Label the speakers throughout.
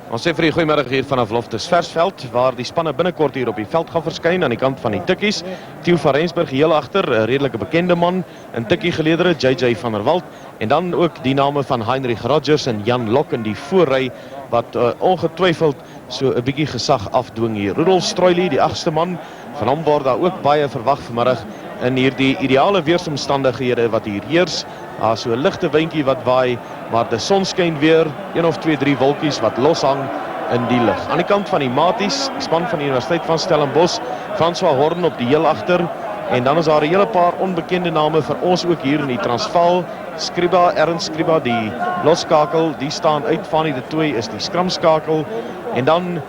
Speaker 1: Ons sê vir die goeiemiddag hier vanaf Loftus Versfeld, waar die spanne binnekort hier op die veld gaan verskyn aan die kant van die Tukkies. Theo van Rensburg heel agter, 'n redelike bekende man in Tukkie geledere, JJ van der Walt, en dan ook die name van Heinrich Rogers en Jan Lok in die voorry wat ongetwyfeld so 'n bietjie gesag afdwing hier. Rudolf Stroili, die 8ste man, van hom word daar ook baie verwag vanmiddag in hierdie ideale weersomstandighede wat hier heers. So 'n ligte windjie wat waai, maar die son skyn weer, 1 of 2, 3 wolkies wat loshang in die lug. Aan die kant van die Maties, span van die Universiteit van Stellenbosch, François Horn op die heel agter, en dan is daar 'n hele paar onbekende name vir ons ook hier in die Transvaal. Skriba, Ernst Skriba, die loskakel, die staan uit. Fanny de Tooi is die skramskakel, en dan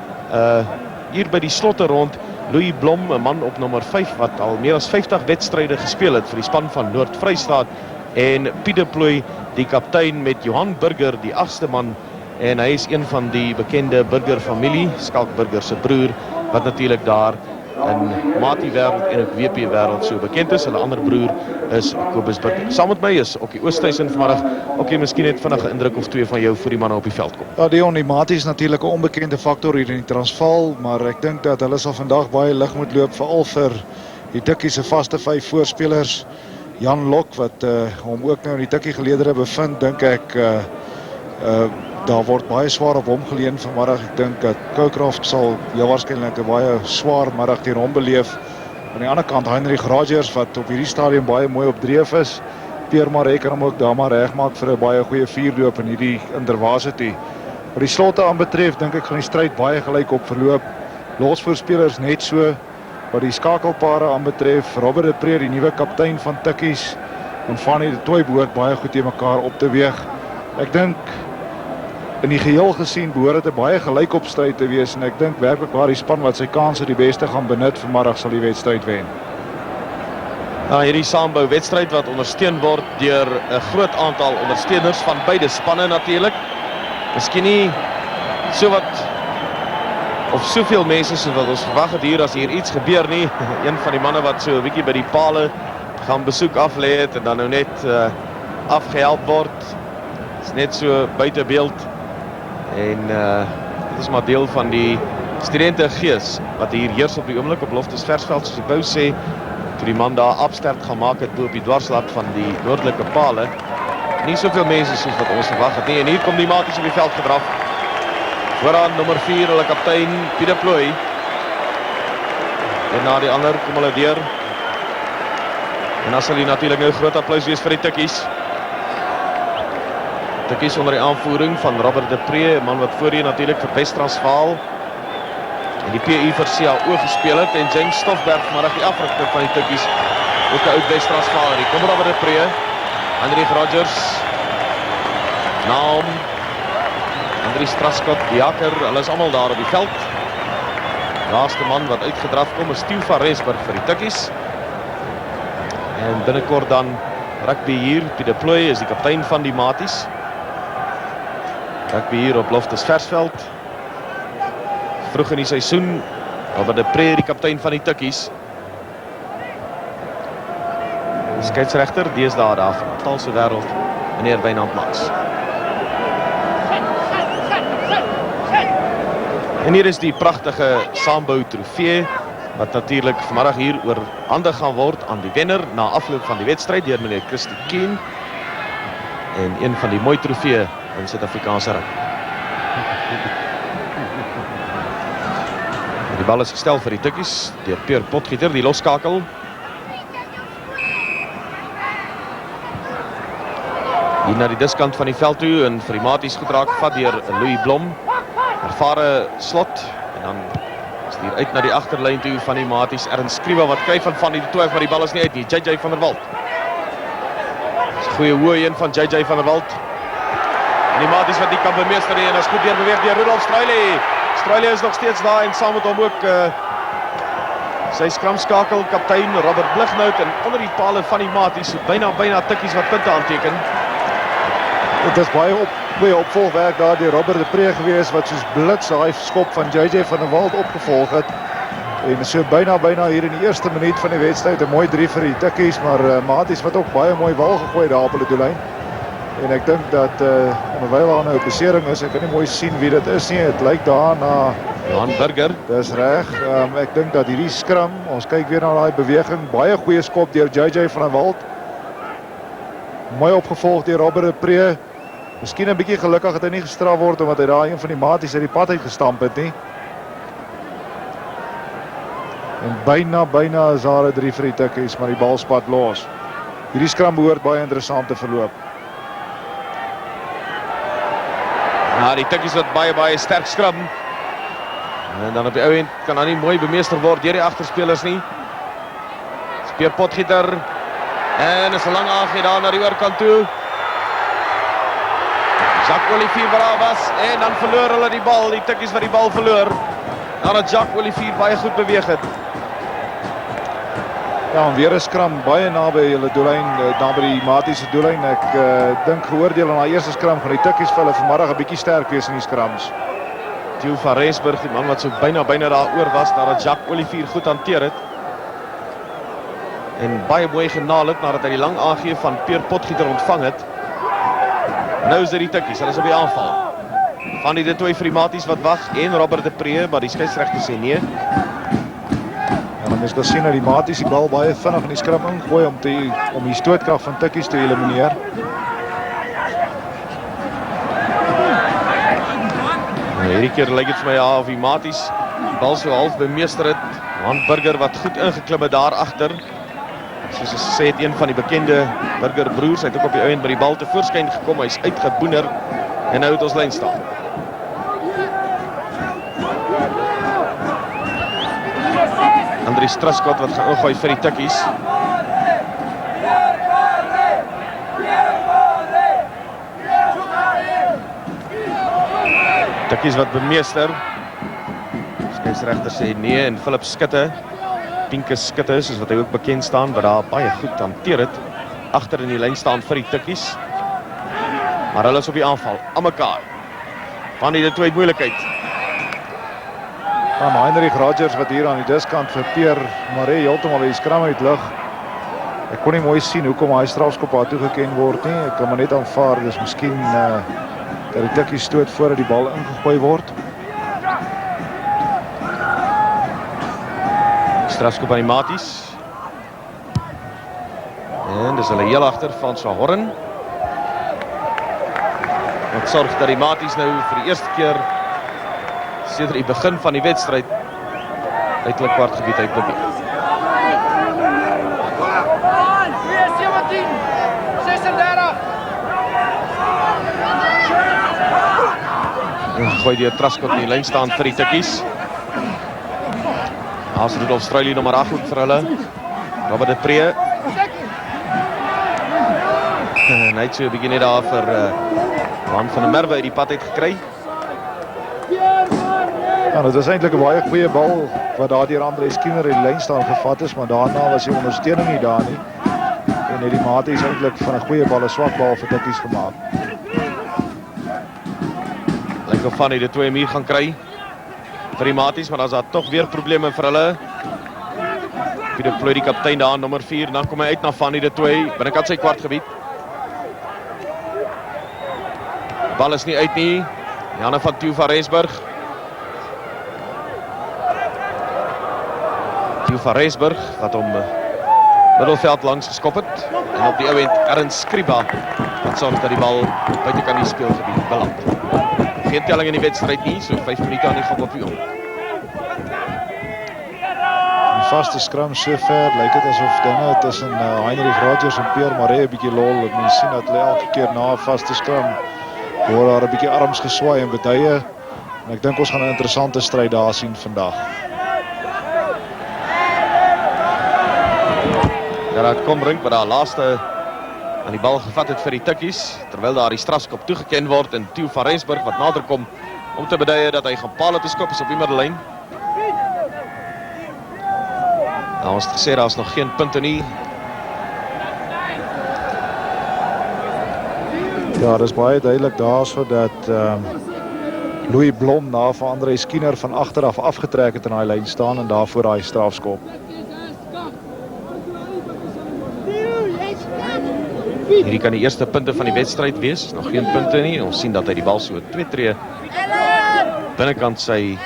Speaker 1: hier by die slotte rond, Louis Blom, 'n man op nommer 5 wat al meer as 50 wedstryde gespeel het vir die span van Noord-Vrystaat, en Piet de Plooi, die kaptein, met Johan Burger, die 8ste man, en hy is een van die bekende Burger familie, Skalk Burger se broer, wat natuurlik daar in Matie wêreld en ook WP wêreld so bekend is. Hulle ander broer is Kobus Burger. Saam met my is Okkie Oosthuizen vanmiddag. Okkie, miskien net vinnig 'n indruk of twee van jou voor die manne op die veld kom.
Speaker 2: Ja, die Matie is natuurlik 'n onbekende faktor hier in die Transvaal, maar ek dink dat hulle sal vandag baie lig moet loop, veral vir die Tukkies se vaste 5 voorspelers. Jan Lok, wat hom ook nou in die Tukkie geledere bevind, dink ek daar word baie swaar op hom geleen vanmiddag. Ek dink dat Koukraft sal heel waarskynlik 'n baie swaar middag teen hom beleef. Aan die ander kant Heinrich Rogers, wat op hierdie stadium baie mooi op dreef is. Pierre Maree kan hom ook daar maar regmaak vir 'n baie goeie vuurdoop in hierdie Intervarsity. Wat die slotte aanbetref, dink ek gaan die stryd baie gelyk op verloop. Losvoorspelers net so. Wat die skakelpare aanbetref, Robert de Pre, die nuwe kaptein van Tukkies, en Fanny de Tooi behoort baie goed teen mekaar op te weeg. Ek dink in die geheel gesien behoort dit 'n baie gelykop stryd te wees, en ek dink werklik waar die span wat sy kanse die beste gaan benut vanmiddag sal die wedstryd wen.
Speaker 1: Hierdie saambou wedstryd wat ondersteun word deur 'n groot aantal ondersteuners van beide spanne natuurlik. Miskien nie so wat of soveel mense soos wat ons verwag het hier as hier iets gebeur nie. Een van die manne wat so 'n bietjie by die pale gaan besoek aflê het en dan nou net afgehelp word. Is net so buite beeld, en dit is maar deel van die studente gees wat hier heers op die oomblik op Loftus Versfeld, soos ek wou sê, toe die man daar afsterk gaan maak het bo op die dwarslap van die noordelike pale. Nie soveel mense soos wat ons verwag het nie, en hier kom die Maties op die veld gedraf. Vooraan nommer 4, hulle kaptein Piet de Plooi. En na die ander kom hulle deur. En dan sal hier natuurlik nou groot applaus wees vir die Tukkies. Tukkies onder die aanvoering van Robert de Pre, 'n man wat voorheen natuurlik vir Wes-Transvaal en die PU vir CAO gespeel het, en James Stoffberg vanmiddag die afrigter van die Tukkies, ook 'n oud Wes-Transvaal. Hier kom Robert de Pre, Heinrich Rogers, Naam, Andries Traskot, die Jakker, hulle is almal daar op die veld. Laaste man wat uitgedraf kom is Theo van Rensburg vir die Tukkies. En binnekort dan rugby hier, Piet de Plooi is die kaptein van die Maties. Rugby hier op Loftus Versfeld. Vroeg in die seisoen, Robert de Pre die kaptein van die Tukkies. Die skeiedsregter, deesdae daar van Natalse wêreld, meneer Wynand Max. En hier is die pragtige saambou trofee, wat natuurlik vanmiddag hier oorhandig gaan word aan die wenner na afloop van die wedstryd deur meneer Christie Keen. En een van die mooi trofee in Suid-Afrikaanse rugby. Die bal is gestel vir die Tukkies deur Pierre Potgieter, die loskakel. Hier na die diskant van die veld toe, en vir die Maties gedraak vat deur Louis Blom. Ervare slot, en dan is hier uit na die agterlyn toe van die Maties. Ernst Skriba wat kry van die Tooi, maar die bal is nie uit nie. JJ van der Walt. Dis 'n goeie hoë een van JJ van der Walt. En die Maties wat die kan bemeester nie, en is goed deurbeweeg deur Rudolf Stroili. Stroili is nog steeds daar, en saam met hom ook sy skramskakel kaptein Robert Blignout, en onder die pale van die Maties, so byna Tukkies wat punte aanteken.
Speaker 2: Dit is baie goeie opvolgwerk daar deur Robert de Pre gewees, wat soos blits daai skop van JJ van der Walt opgevolg het. En so byna hier in die eerste minuut van die wedstryd 'n mooi 3 vir die Tukkies, maar Maties wat ook baie mooi bal gegooi daar op hulle doellyn. En ek dink dat onderwyl daar nou 'n besering is, ek kan nie mooi sien wie dit is nie. Dit lyk daar na
Speaker 1: Johan Burger.
Speaker 2: Dis reg. Ek dink dat hierdie skram, ons kyk weer na daai beweging, baie goeie skop deur JJ van der Walt. Mooi opgevolg deur Robert de Pre. Miskien 'n bietjie gelukkig dat hy nie gestraf word omdat hy daar een van die maties uit die pad uit gestamp het nie. En byna is daar 'n 3 vir die Tukkies, maar die bal spat los. Hierdie skram behoort baie interessant te verloop.
Speaker 1: Ja, die Tukkies wat baie sterk skram. En dan op die ou end kan hy nie mooi bemeester word deur die agterspelers nie. Speer Potgieter. En is 'n lang aangee daar na die oorkant toe. Jacques Olivier waar daar was en dan verloor hulle die bal, die Tukkies wat die bal verloor. Nadat Jacques Olivier baie goed beweeg het.
Speaker 2: Ja, en weer 'n skram baie naby hulle doellyn, naby die maties se doellyn. Ek dink geoordeel aan daai eerste skram gaan die Tukkies vir hulle vanmiddag 'n bietjie sterk wees in die skrams.
Speaker 1: Theo van Rensburg, die man wat so byna daar oor was nadat Jacques Olivier goed hanteer het. En baie mooi genaal het nadat hy die lang aangee van Peer Potgieter ontvang het. Nou is dit die Tukkies, hulle is op die aanval. Van die twee vir die maties wat wag en Robert de Pre, maar die skeieregter sê nee.
Speaker 2: En dan mens kan sien dat die maties die bal baie vinnig in die skram ingooi om die stootkrag van Tukkies te elimineer.
Speaker 1: Nou, hierdie keer lyk dit vir my ja, of die maties die bal so half bemeester het. Johan Burger wat goed ingeklim het daar agter. Soos ek sê het een van die bekende Burger broers, hy het ook op die ou end by die bal te voorskyn gekom, hy's uitgeboener en nou het ons lyn staan. Andries Traskot wat gaan ingooi vir die Tukkies. Tukkies wat bemeester. Skeieregter sê nee en Philip Skutte, Pinkus Skutte, soos wat hy ook bekend staan, wat daar baie goed hanteer het, agter in die lyn staan vir die Tukkies. Maar hulle is op die aanval, aan mekaar. Van die twee moeilikheid.
Speaker 2: Van Heinrich Rogers wat hier aan die diskant vir Peer Maree heeltemal by die skram uit lig. Ek kon nie mooi sien hoekom hy strafskop daar toegeken word nie. Ek kan maar net aanvaar, dis miskien dat die Tukkies stoot voordat die bal ingegooi word.
Speaker 1: Strafskop aan die maties. En dis hulle heel agter van Horn. Wat sorg dat die maties nou vir die eerste keer sedert die begin van die wedstryd uitlik kwartgebied uit beweeg.
Speaker 3: 17, 36.
Speaker 1: En gooi die Traskot in die lyn staan vir die Tukkies. As Rudolf Struylie nommer 8 goed vir hulle. Robert de Pre. En hy het so 'n bietjie net daar vir Van der Merwe uit die pad uit gekry.
Speaker 2: Ja, dit is eintlik 'n baie goeie bal wat daar deur Andre Skinner in die lyn staan gevat is, maar daarna was die ondersteuning nie daar nie. En het die maties eintlik van 'n goeie bal 'n swak bal vir Tukkies gemaak.
Speaker 1: Lyk of van die twee hier gaan kry vir die maties, maar daar's daar tog weer probleme vir hulle. Pieter Plooi die kaptein daar, nommer 4, dan kom hy uit na van die twee binnekant sy kwartgebied. Bal is nie uit nie. Janne van Theo van Rensburg. Theo van Rensburg wat hom middelveld langs geskop het. En op die ou end Ernst Skriba wat sorg dat die bal buitekant die speelgebied beland. Geen telling in die wedstryd nie, so 5 minute aan die gang op die om.
Speaker 2: Die vaste skram sover lyk dit asof dinge tussen Heinrich Rogers en Peer Maree 'n bietjie lol. Mens sien dat hulle elke keer na 'n vaste skram word daar 'n bietjie arms geswaai en betuie. En ek dink ons gaan 'n interessante stryd daar sien vandag.
Speaker 1: Gerhard Combrinck wat daar laaste aan die bal gevat het vir die Tukkies, terwyl daar die strafskop toegeken word en Theo van Rensburg wat nader kom om te beduie dat hy gaan paal te skop is op die middellyn. Nou, ons het gesê daar is nog geen punte nie.
Speaker 2: Ja, dis baie duidelik daarso dat Louis Blom na van Andre Skinner van agteraf afgetrek het in daai lyn staan en daarvoor daai strafskop.
Speaker 1: Hierdie kan die eerste punte van die wedstryd wees. Nog geen punte nie. Ons sien dat hy die bal so 2 tree binnekant sy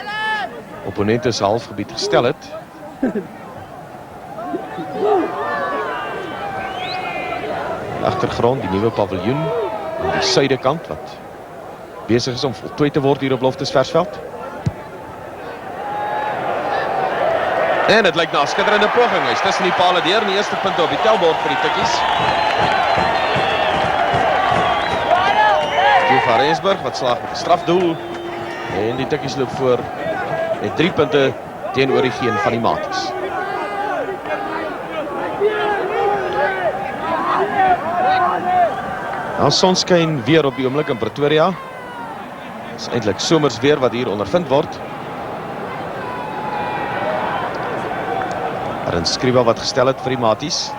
Speaker 1: opponente se halfgebied gestel het. Die agtergrond, die nuwe paviljoen aan die suidekant wat besig is om voltooi te word hier op Loftus Versfeld. En dit lyk na 'n skitterende poging. Hy's tussen die pale deur en die eerste punte op die tellbord vir die Tukkies. Intervarsity wat slaag met 'n strafdoel en die Tukkies loop voor met 3 punte teenoor die geen van die maties. Nou, sonskyn weer op die oomblik in Pretoria. Dit is eintlik somers weer wat hier ondervind word. Er 'n skrywer wat gestel het vir die maties.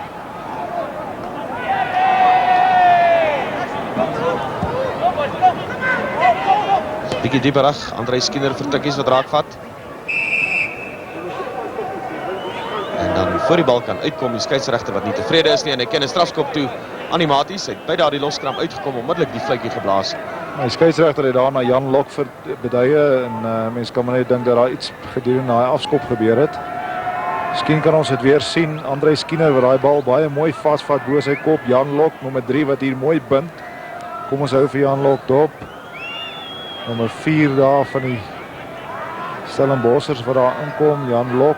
Speaker 1: Bietjie dieperig, Andrei Skinner vir Tukkies wat raakvat. En dan voor die bal kan uitkom die skeieregter wat nie tevrede is nie en hy ken 'n strafskop toe aan die maties. Hy het by daardie loskram uitgekom, onmiddellik die fluitjie geblaas.
Speaker 2: Die skeieregter het daarna Jan Lok vir beduie en mense kan maar net dink dat daar iets gedurende daai afskop gebeur het. Miskien kan ons dit weer sien. Andrei Skinner wat daai bal baie mooi vasvat bo sy kop. Jan Lok nommer 3 wat hier mooi bind. Kom ons hou vir Jan Lok dop. Nommer 4 daar van die Stellenbossers wat daar inkom. Jan Lok.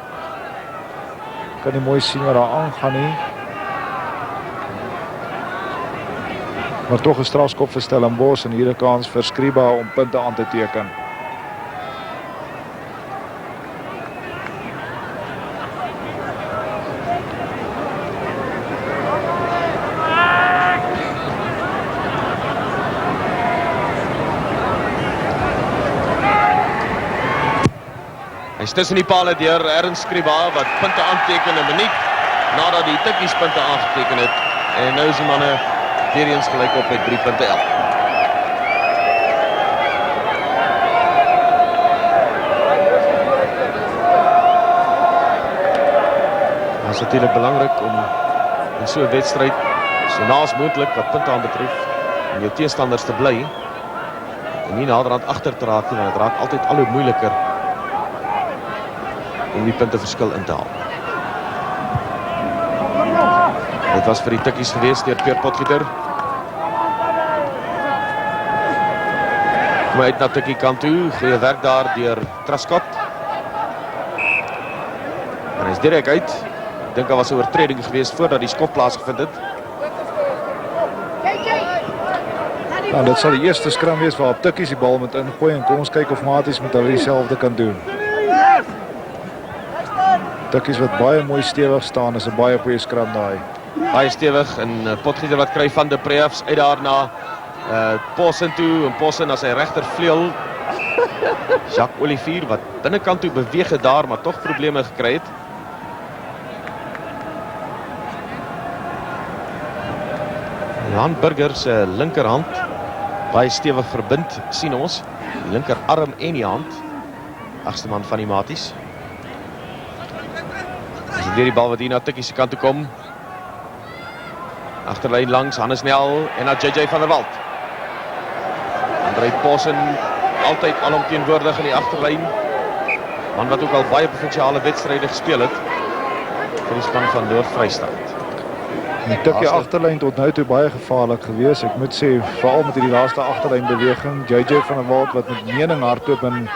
Speaker 2: Kan nie mooi sien wat daar aangaan nie. Maar tog 'n strafskop vir Stellenbosch en hier 'n kans vir Skriba om punte aan te teken.
Speaker 1: Hy's tussen die pale deur Skriba wat punte aanteken 'n minuut nadat die Tukkies punte aangeteken het. En nou is die manne weer eens gelyk op met 3 punte elk. Het is natuurlijk belangrik om in so 'n wedstryd so naas moontlik wat punte aan betref om jou teestanders te bly en nie naderhand agter te raak nie, want dit raak altyd al hoe moeiliker om die punteverskil in te haal. Dit was vir die Tukkies gewees deur Peer Potgieter. Kom uit na Tukkie kant toe, goeie werk daar deur Traskot. En hy's direk uit. Ek dink daar was 'n oortreding gewees voordat die skop plaasgevind het.
Speaker 2: Nou, dit sal die eerste skram wees waarop Tukkies die bal moet ingooi en kom ons kyk of maties met hulle dieselfde kan doen. Tukkies wat baie mooi stewig staan, is 'n baie goeie skram daai.
Speaker 1: Baie stewig en Potgieter wat kry van de Preefs uit daarna Possen toe en Possen na sy regtervleuel. Jacques Olivier wat binnekant toe beweeg het daar, maar tog probleme gekry het. Johan Burger se linkerhand baie stewig verbind, sien ons. Die linkerarm en die hand. Agste man van die maties. Dis weer die bal wat hier na Tukkies se kant toe kom. Agterlyn langs Hannes Nel en na JJ van der Walt. Andrei Possen altyd alomteenwoordig in die agterlyn. Man wat ook al baie provinsiale wedstryde gespeel het vir die span van Noord-Vrystaat.
Speaker 2: Die Tukkie agterlyn tot nou toe baie gevaarlik gewees. Ek moet sê veral met hierdie laaste agterlyn beweging, JJ van der Walt wat met mening hardloop en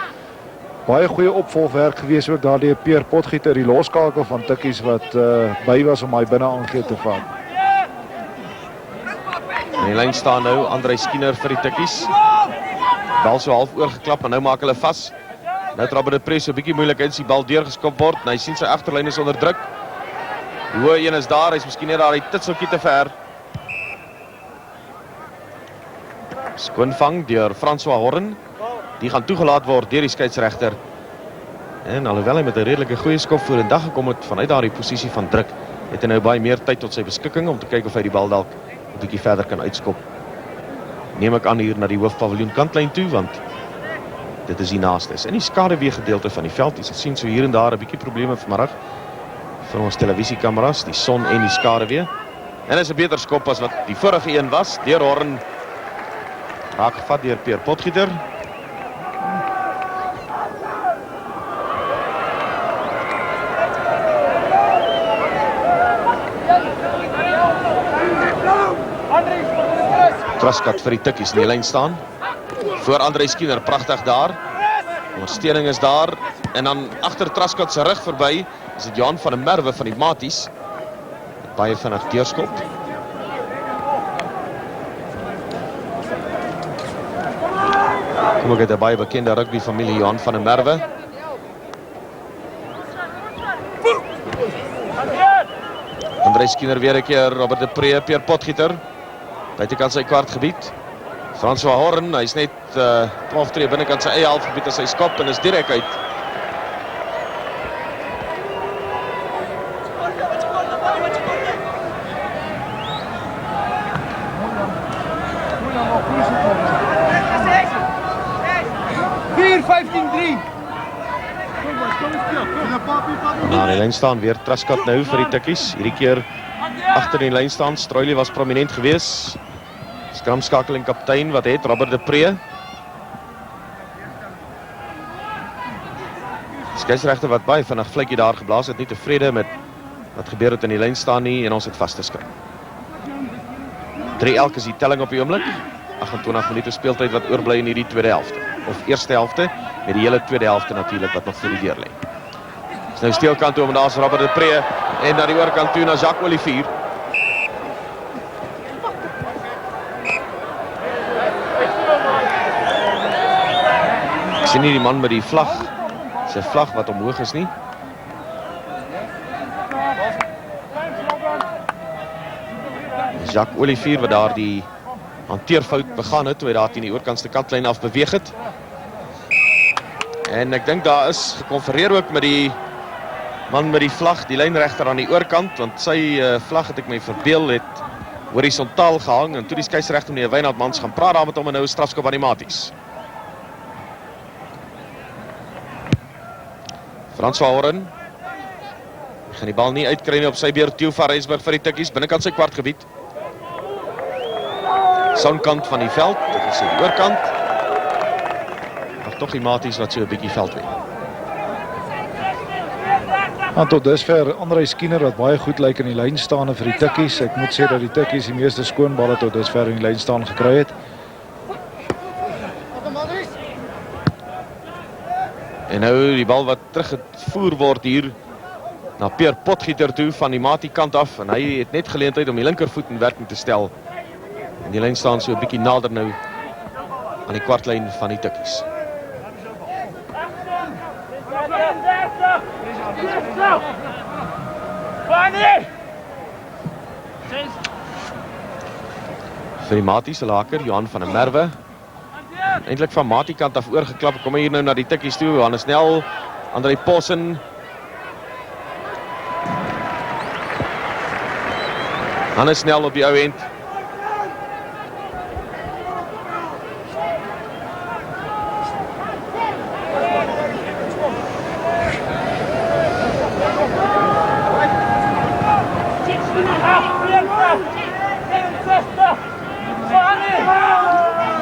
Speaker 2: baie goeie opvolgwerk gewees ook daardeur Peer Potgieter, die loskakel van Tukkies wat by was om hy binne aangee te vat.
Speaker 1: In die lyn staan nou Andrei Skinner vir die Tukkies. Bal so half oorgeklap en nou maak hulle vas. Nou trap de Preefs so 'n bietjie moeilik in, die bal deurgeskop word en hy sien sy agterlyn is onder druk. Die hoë een is daar, hy's miskien net daar die titseltjie te ver. Skoonvang deur François Horn. Die gaan toegelaat word deur die skeieregter. En alhoewel hy met 'n redelike goeie skop vorendag gekom het vanuit daardie posisie van druk, het hy nou baie meer tyd tot sy beskikking om te kyk of hy die bal dalk 'n bietjie verder kan uitskop. Neem ek aan hier na die hoofpaviljoen kantlyn toe, want dit is die naaste. In die skaduwee gedeelte van die veld, jy sal sien so hier en daar 'n bietjie probleme vanmiddag vir ons televisiekameras, die son en die skaduwee. En is 'n beter skop as wat die vorige een was. Deur Horn raak gevat deur Pierre Potgieter. Truscott vir die Tukkies in die lyn staan. Voor André Skinner, pragtig daar. Ondersteuning is daar. En dan agter Truscott se rug verby is dit Johan van der Merwe van die Maties. Baie vinnig deurskop. Kom ook uit 'n baie bekende rugby familie, Johan van der Merwe. André Skinner weer 'n keer, Robert de Pre, Pierre Potgieter. Buitekant sy kwartgebied. François Horn, hy's net 12 tree binnekant sy eie halfgebied as hy skop en is direk uit. Na die lyn staan weer Truscott nou vir die Tukkies. Hierdie keer agter die lyn staan. Stroili was prominent geweest. Skramskakeling kaptein wat het Robert de Pre. Skeieregter wat baie vinnig vletjie daar geblaas het, nie tevrede met wat gebeur het in die lyn staan nie en ons het vas te skryf. 3-11 is die telling op die oomblik. 28 minute speeltyd wat oorbly in hierdie tweede helfte of eerste helfte met die hele tweede helfte natuurlik wat nog voor die deur lê. Dis nou steelkant toe, maar daar's Robert de Pre en na die oorkant toe na Jacques Olivier. Ek sien nie die man met die vlag, sy vlag wat omhoog is nie. Jacques Olivier wat daar die hanteerfout begaan het toe hy daar teen die oorkantste kantlyn af beweeg het. En ek dink daar is gekonfereer ook met die man met die vlag, die lynregter aan die oorkant, want sy vlag het ek my verbeel het horisontaal gehang en toe die skeieregter meneer Wynand Mans gaan praat daar met hom en nou 'n strafskop aan die Maties. François Horn gaan die bal nie uitkry nie op sy beurt. Theo van Rensburg vir die Tukkies binnekant sy kwartgebied. Sonkant van die veld, dit is die oorkant. Maar tog die Maties wat so 'n bietjie veld wen.
Speaker 2: En tot dusver André Skinner wat baie goed lyk in die lyn staan vir die Tukkies. Ek moet sê dat die Tukkies die meeste skoonballe tot dusver in die lyn staan gekry het.
Speaker 1: En nou die bal wat teruggevoer word hier na Pierre Potgieter toe van die Matie kant af en hy het net geleentheid om die linkervoet in werking te stel. En die lyn staan so 'n bietjie nader nou aan die kwartlyn van die Tukkies. Vir die Matie se laker, Johan van der Merwe. Eintlik van Matie kant af oorgeklap. Kom hier nou na die Tukkies toe. Johannes Nel, André Possen. Hannes Snel op die ou end.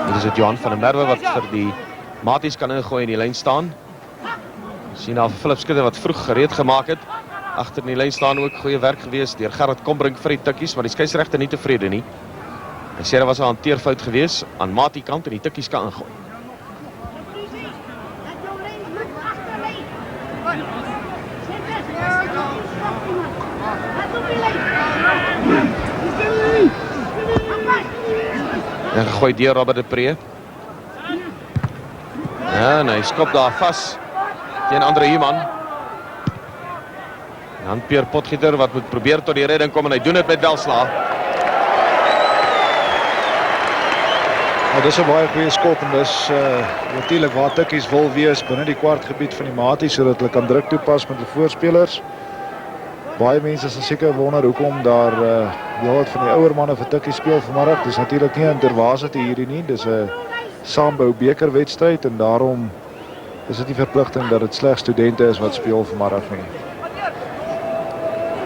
Speaker 1: Dit is het Johan van der Merwe wat vir die Maties kan ingooi in die lyn staan. Sien na Philip Skidder wat vroeg gereed gemaak het. Agter in die lyn staan ook goeie werk gewees deur Gerhard Combrinck vir die Tukkies, maar die skeieregter nie tevrede nie. Hy sê daar was 'n hanteerfout gewees aan Matie kant en die Tukkies kan ingooi. En gegooi deur Robert de Pre. Ja, en hy skop daar vas teen Andre Human. Dan Pierre Potgieter wat moet probeer tot die redding kom en hy doen dit met welslaag.
Speaker 2: Nou, dis 'n baie goeie skop en dis natuurlik waar Tukkies wil wees binne die kwartgebied van die Maties sodat hulle kan druk toepas met die voorspelers. Baie mense sal seker wonder hoekom daar wat van die ouer manne vir Tukkies speel vanmiddag. Dis natuurlik nie 'n Intervarsity hierdie nie. Dis 'n saambou bekerwedstryd en daarom is dit nie verpligting dat dit slegs studente is wat speel vanmiddag nie.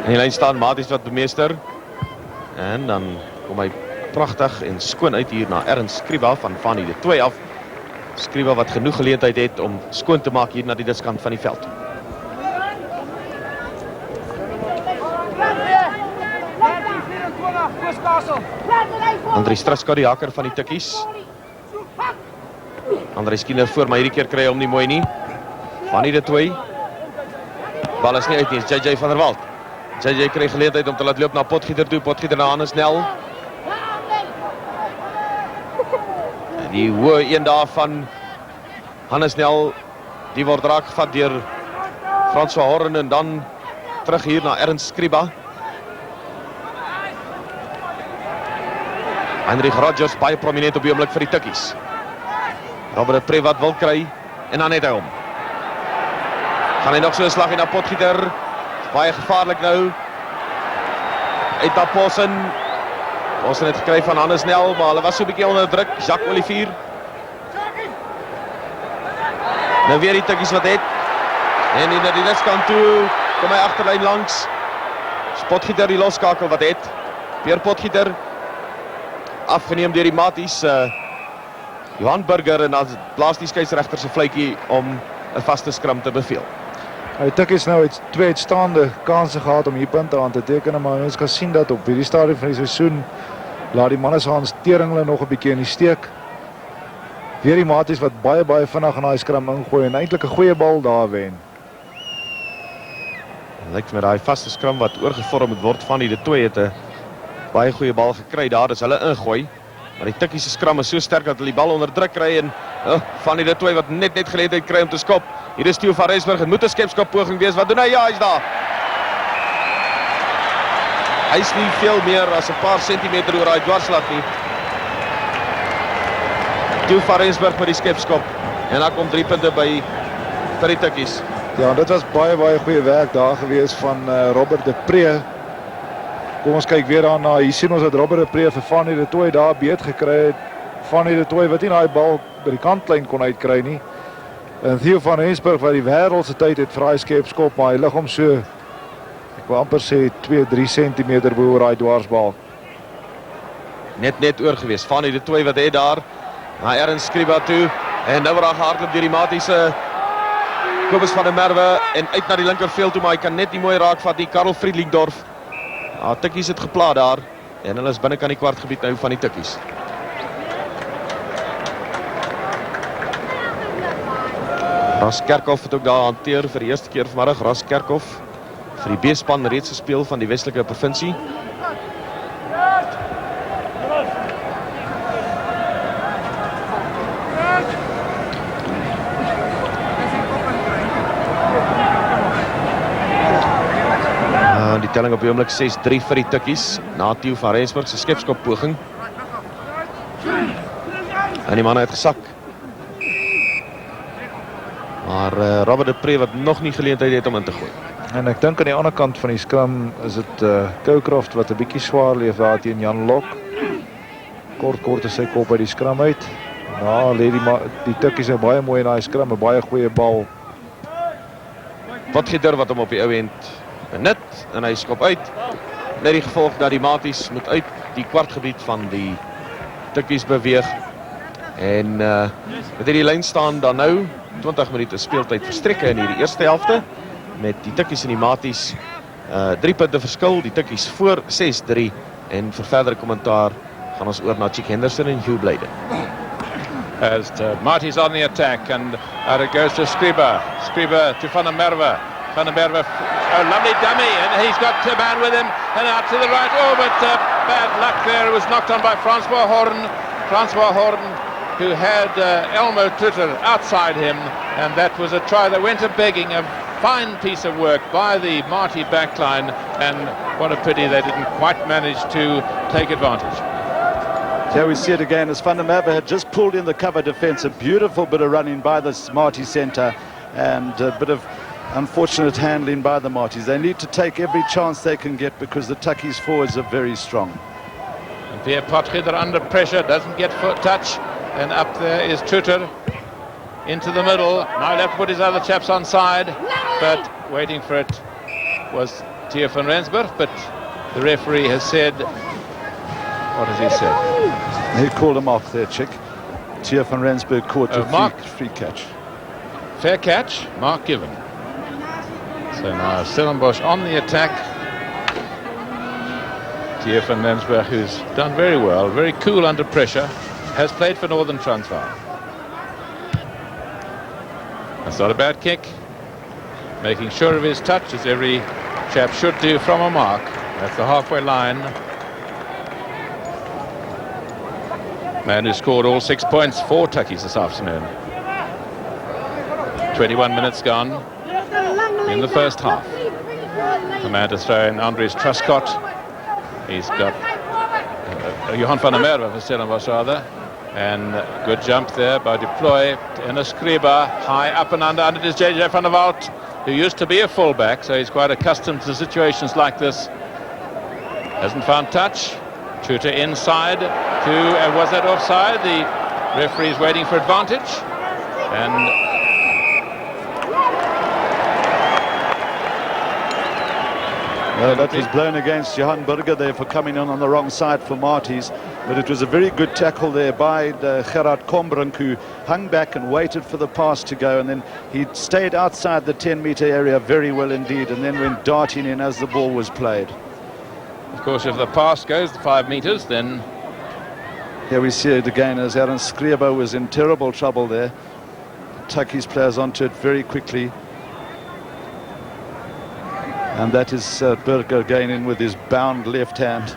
Speaker 1: En die lyn staan Maties wat bemeester. En dan kom hy pragtig en skoon uit hier na Ernst Skriba van Fanny de 2 af. Skriba wat genoeg geleentheid het om skoon te maak hier na die diskant van die veld. André Straska, die haker van die Tukkies. André Skinner voor, maar hierdie keer kry hy hom nie mooi nie. Fanny de 2. Bal is nie uit nie, is JJ van der Walt. JJ kry geleentheid om te laat loop na Potgieter toe, Potgieter na Hannes Nel. En die hoë een daar van Hannes Nel, die word raak gevat deur François Horn en dan terug hier na Ernst Skriba. Heinrich Rogers, baie prominent op die oomblik vir die Tukkies. Robert de Pre wat wil kry, en dan net hy hom. Gaan hy nog so 'n slag in na Potgieter. Baie gevaarlik nou. Uit na Possen. Possen het gekry van Hannes Nel, maar hulle was so 'n bietjie onder druk. Jacques Olivier. Nou weer die Tukkies wat het. En hier na die diskant toe, kom hy agterlyn langs. Potgieter die loskakel wat het. Pierre Potgieter. Afgeneem deur die maties Johan Burger en dan blaas die skeieregter se fluitjie om 'n vaste skram te beveel.
Speaker 2: Hy Tukkies nou het 2 uitstaande kanse gehad om hier punte aan te teken, maar ons kan sien dat op hierdie stadium van die seisoen laat die manne se hanteering hulle nog 'n bietjie in die steek. Weer die maties wat baie vinnig in daai skram ingooi en eintlik 'n goeie bal daar wen.
Speaker 1: Lyk met daai vaste skram wat oorgevorm moet word van die de 2 het 'n baie goeie bal gekry daar, dis hulle ingooi. Maar die Tukkies se skram is so sterk dat hulle die bal onder druk kry en van die de 2 wat net geleentheid kry om te skop. Hier is Theo van Rensburg, het moet 'n skepskop poging wees. Wat doen hy? Ja, hy's daar. Hy's nie veel meer as 'n paar sentimeter oor daai dwarslag nie. Theo van Rensburg met die skepskop. En dan kom 3 punte by vir die Tukkies.
Speaker 2: Ja, dit was baie goeie werk daar gewees van Robert de Pre. Kom ons kyk weer daarna. Hier sien ons dat Robert de Pre vir Fanny de 2 daar beet gekry het. Fanny de 2 wat nie daai bal by die kantlyn kon uitkry nie. En Theo van Rensburg wat die wêreld se tyd het vir daai skepskop, maar hy lig hom so, ek wil amper sê 2-3 cm bo daai dwarsbal.
Speaker 1: Net oor gewees. Fanny de 2 wat het daar na Ernst Skriba toe en nou word daar gehardloop deur die matiese Kobus van der Merwe en uit na die linkerveld toe, maar hy kan net nie mooi raakvat nie. Karel Friedlingsdorf. Tukkies het gepla daar en hulle is binnekant die kwartgebied nou van die Tukkies. Ras Kerkhoff het ook daar hanteer vir die eerste keer vanmiddag. Ras Kerkhoff vir die B-span reeds gespeel van die Westelike provinsie. Die telling op die oomblik 6-3 vir die Tukkies na Theo van Rensburg se skepskop poging. En die man het gesak. Maar Robert de Pre wat nog nie geleentheid het om in te gooi.
Speaker 2: En ek dink aan die ander kant van die skram is dit Koucroft wat 'n bietjie swaar leef daar teen Jan Lok. Kort is sy kop by die skram uit. Nou lê die Tukkies nou baie mooi in daai skram, 'n baie goeie bal.
Speaker 1: Potgieter wat hom op die ou end benut en hy skop uit. Net die gevolg dat die maties moet uit die kwartgebied van die Tukkies beweeg. En met hierdie lyn staan dan nou 20 minute speeltyd verstrekke in hierdie eerste helfte met die Tukkies en die maties 3 punte verskil, die Tukkies voor 6-3 en vir verdere kommentaar gaan ons oor na Chick Henderson en Hugh Blyden.
Speaker 4: As Marty's on the attack and it goes to Skriba to Van der Merwe. Van der Merwe, a lovely dummy, and he's got a man with him, and out to the right. Oh, but bad luck there. It was knocked on by François Horn, who had Elmo Tutter outside him, and that was a try that went a begging. A fine piece of work by the Marty backline, and what a pity they didn't quite manage to take advantage.
Speaker 5: Here we see it again as Van der Merwe had just pulled in the cover defence. A beautiful bit of running by the Marty centre and a bit of unfortunate handling by the Marties. They need to take every chance they can get because the Tukkies forwards are very strong.
Speaker 4: And Pierre Potgieter under pressure, doesn't get foot touch, and up there is Tutter into the middle. Now he'll have to put his other chaps on side, but waiting for it was Theo van Rensburg, but the referee has said What has he said?
Speaker 5: He called him off there, Chick. Theo van Rensburg caught a
Speaker 4: Mark.
Speaker 5: free catch.
Speaker 4: Fair catch, mark given. So now Stellenbosch on the attack. Theo van Rensburg, who's done very well, very cool under pressure, has played for Northern Transvaal. That's not a bad kick. Making sure of his touch, as every chap should do from a mark. That's the halfway line. Man who scored all 6 points for Tukkies this afternoon. 21 minutes gone in the first half. The man to throw in Andries Truscott. He's got Johan van der Merwe for Stellenbosch rather. And good jump there by Deploy. And a Skriba high up and under it is JJ van der Walt, who used to be a fullback, so he's quite accustomed to situations like this. Hasn't found touch. Shooter inside to, was that offside? The referee's waiting for advantage. And
Speaker 5: that was blown against Johan Burger there for coming on the wrong side for Marties. But it was a very good tackle there by Gerhard Combrinck, who hung back and waited for the pass to go. And then he stayed outside the 10-meter area very well indeed, and then went darting in as the ball was played.
Speaker 4: Of course, if the pass goes the 5 meters, then...
Speaker 5: Here we see it again as Aaron Skriba was in terrible trouble there. Tukkies players onto it very quickly. And that is Burger again in with his bound left hand.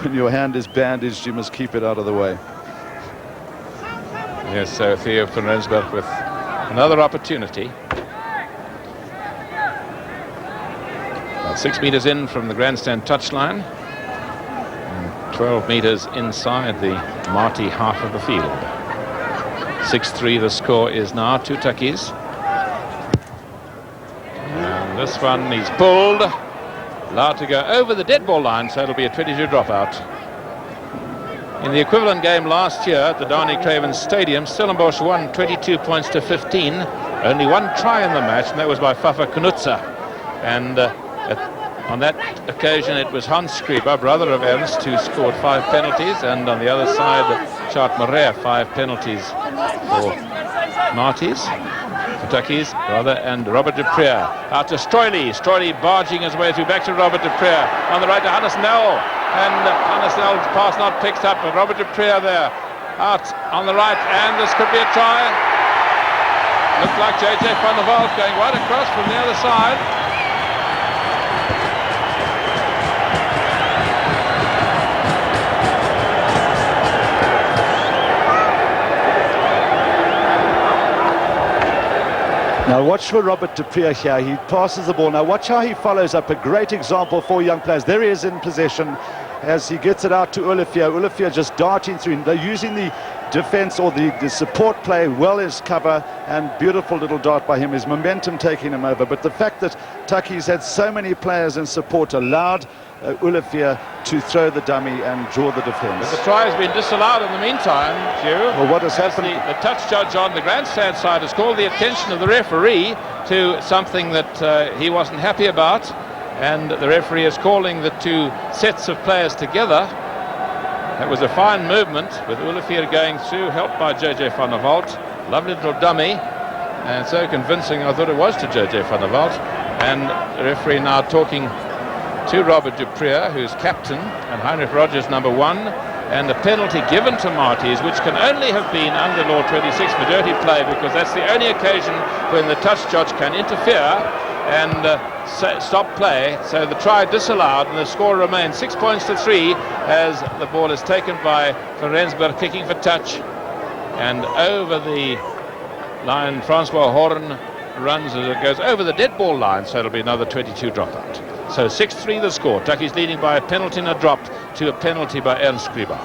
Speaker 5: When your hand is bandaged, you must keep it out of the way.
Speaker 4: Yes, so Theo van Rensburg with another opportunity. About 6 meters in from the grandstand touchline. 12 meters inside the Marty half of the field. 6-3 the score is now to Tukkies. And this one he's pulled. Allowed to go over the dead ball line, so it'll be a 22 dropout. In the equivalent game last year at the Darnie Craven Stadium, Stellenbosch won 22 points to 15. Only one try in the match, and that was by Fafa Knutsa. And on that occasion, it was Hans Skriba, brother of Ernst, who scored 5 penalties, and on the other side, Chart Maria, 5 penalties for Marties, for Tukkies, brother, and Robert de Preer. Out to Stroily. Stroily barging his way through, back to Robert de Preer. On the right to Hannes Nel, and Hannes Nel's pass not picked up, but Robert de Preer there. Out on the right, and this could be a try. Looked like JJ van der Walt going right across from the other side.
Speaker 5: Now watch for Robert de Preer here. He passes the ball. Now watch how he follows up. A great example for young players. There he is in possession as he gets it out to Olivier. Olivier just darting through. They're using the defense or the support play well as cover, and beautiful little dart by him. His momentum taking him over. But the fact that Tukkies had so many players in support allowed Olivier to throw the dummy and draw the defense.
Speaker 4: But the try has been disallowed in the meantime, Hugh.
Speaker 5: Well, what has happened?
Speaker 4: The touch judge on the grandstand side has called the attention of the referee to something that he wasn't happy about, and the referee is calling the two sets of players together. That was a fine movement with Olivier going through, helped by JJ van der Walt. Lovely little dummy, and so convincing I thought it was to JJ van der Walt. And the referee now talking to Robert de Preer, who's captain, and Heinrich Rogers number 1, and a penalty given to Marties, which can only have been under law 26 for dirty play, because that's the only occasion when the touch judge can interfere and stop play. So the try disallowed, and the score remains 6 points to 3 as the ball is taken by Van Rensburg, kicking for touch, and over the line Francois Horn runs as it goes over the dead ball line, so it'll be another 22 dropout. So 6-3 the score. Tukkies leading by a penalty and a drop to a penalty by Ernst Skriba.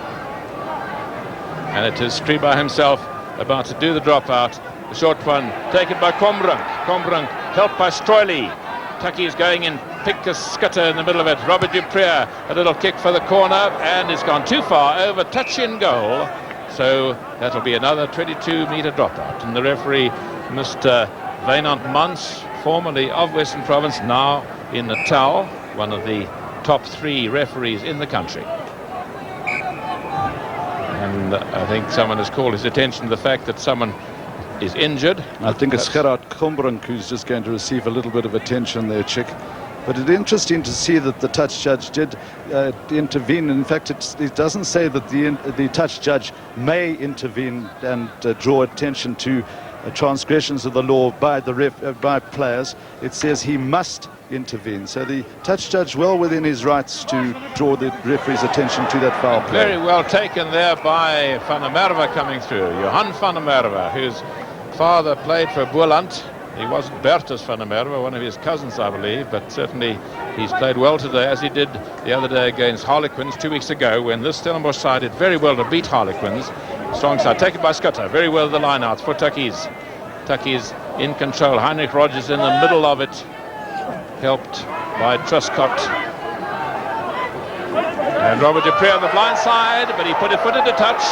Speaker 4: And it is Skriba himself about to do the dropout. The short one taken by Combrinck. Combrinck helped by Stroily. Tukkies going in, pick a scutter in the middle of it. Robert de Preer, a little kick for the corner, and it's gone too far over, touch in goal. So that'll be another 22-meter dropout. And the referee, Mr. Wynand Mans, formerly of Western Province, now in Natal, one of the top 3 referees in the country. And I think someone has called his attention to the fact that someone is injured.
Speaker 5: I think it's Gerhard Combrinck who's just going to receive a little bit of attention there, Chick. But it's interesting to see that the touch judge did intervene. In fact, it doesn't say that the touch judge may intervene and draw attention to transgressions of the law by by players. It says he must intervene. So the touch judge, well within his rights to draw the referee's attention to that foul play.
Speaker 4: Very well taken there by Van der Merwe coming through. Johan van der Merwe, whose father played for Boland. He wasn't Bertus van der Merwe, one of his cousins, I believe, but certainly he's played well today, as he did the other day against Harlequins 2 weeks ago, when this Stellenbosch side did very well to beat Harlequins. Strong side, taken by Scudder, very well the line-outs for Tukkies. Tukkies in control, Heinrich Rogers in the middle of it, helped by Truscott. And Robert Dupree on the blind side, but he put a foot into touch.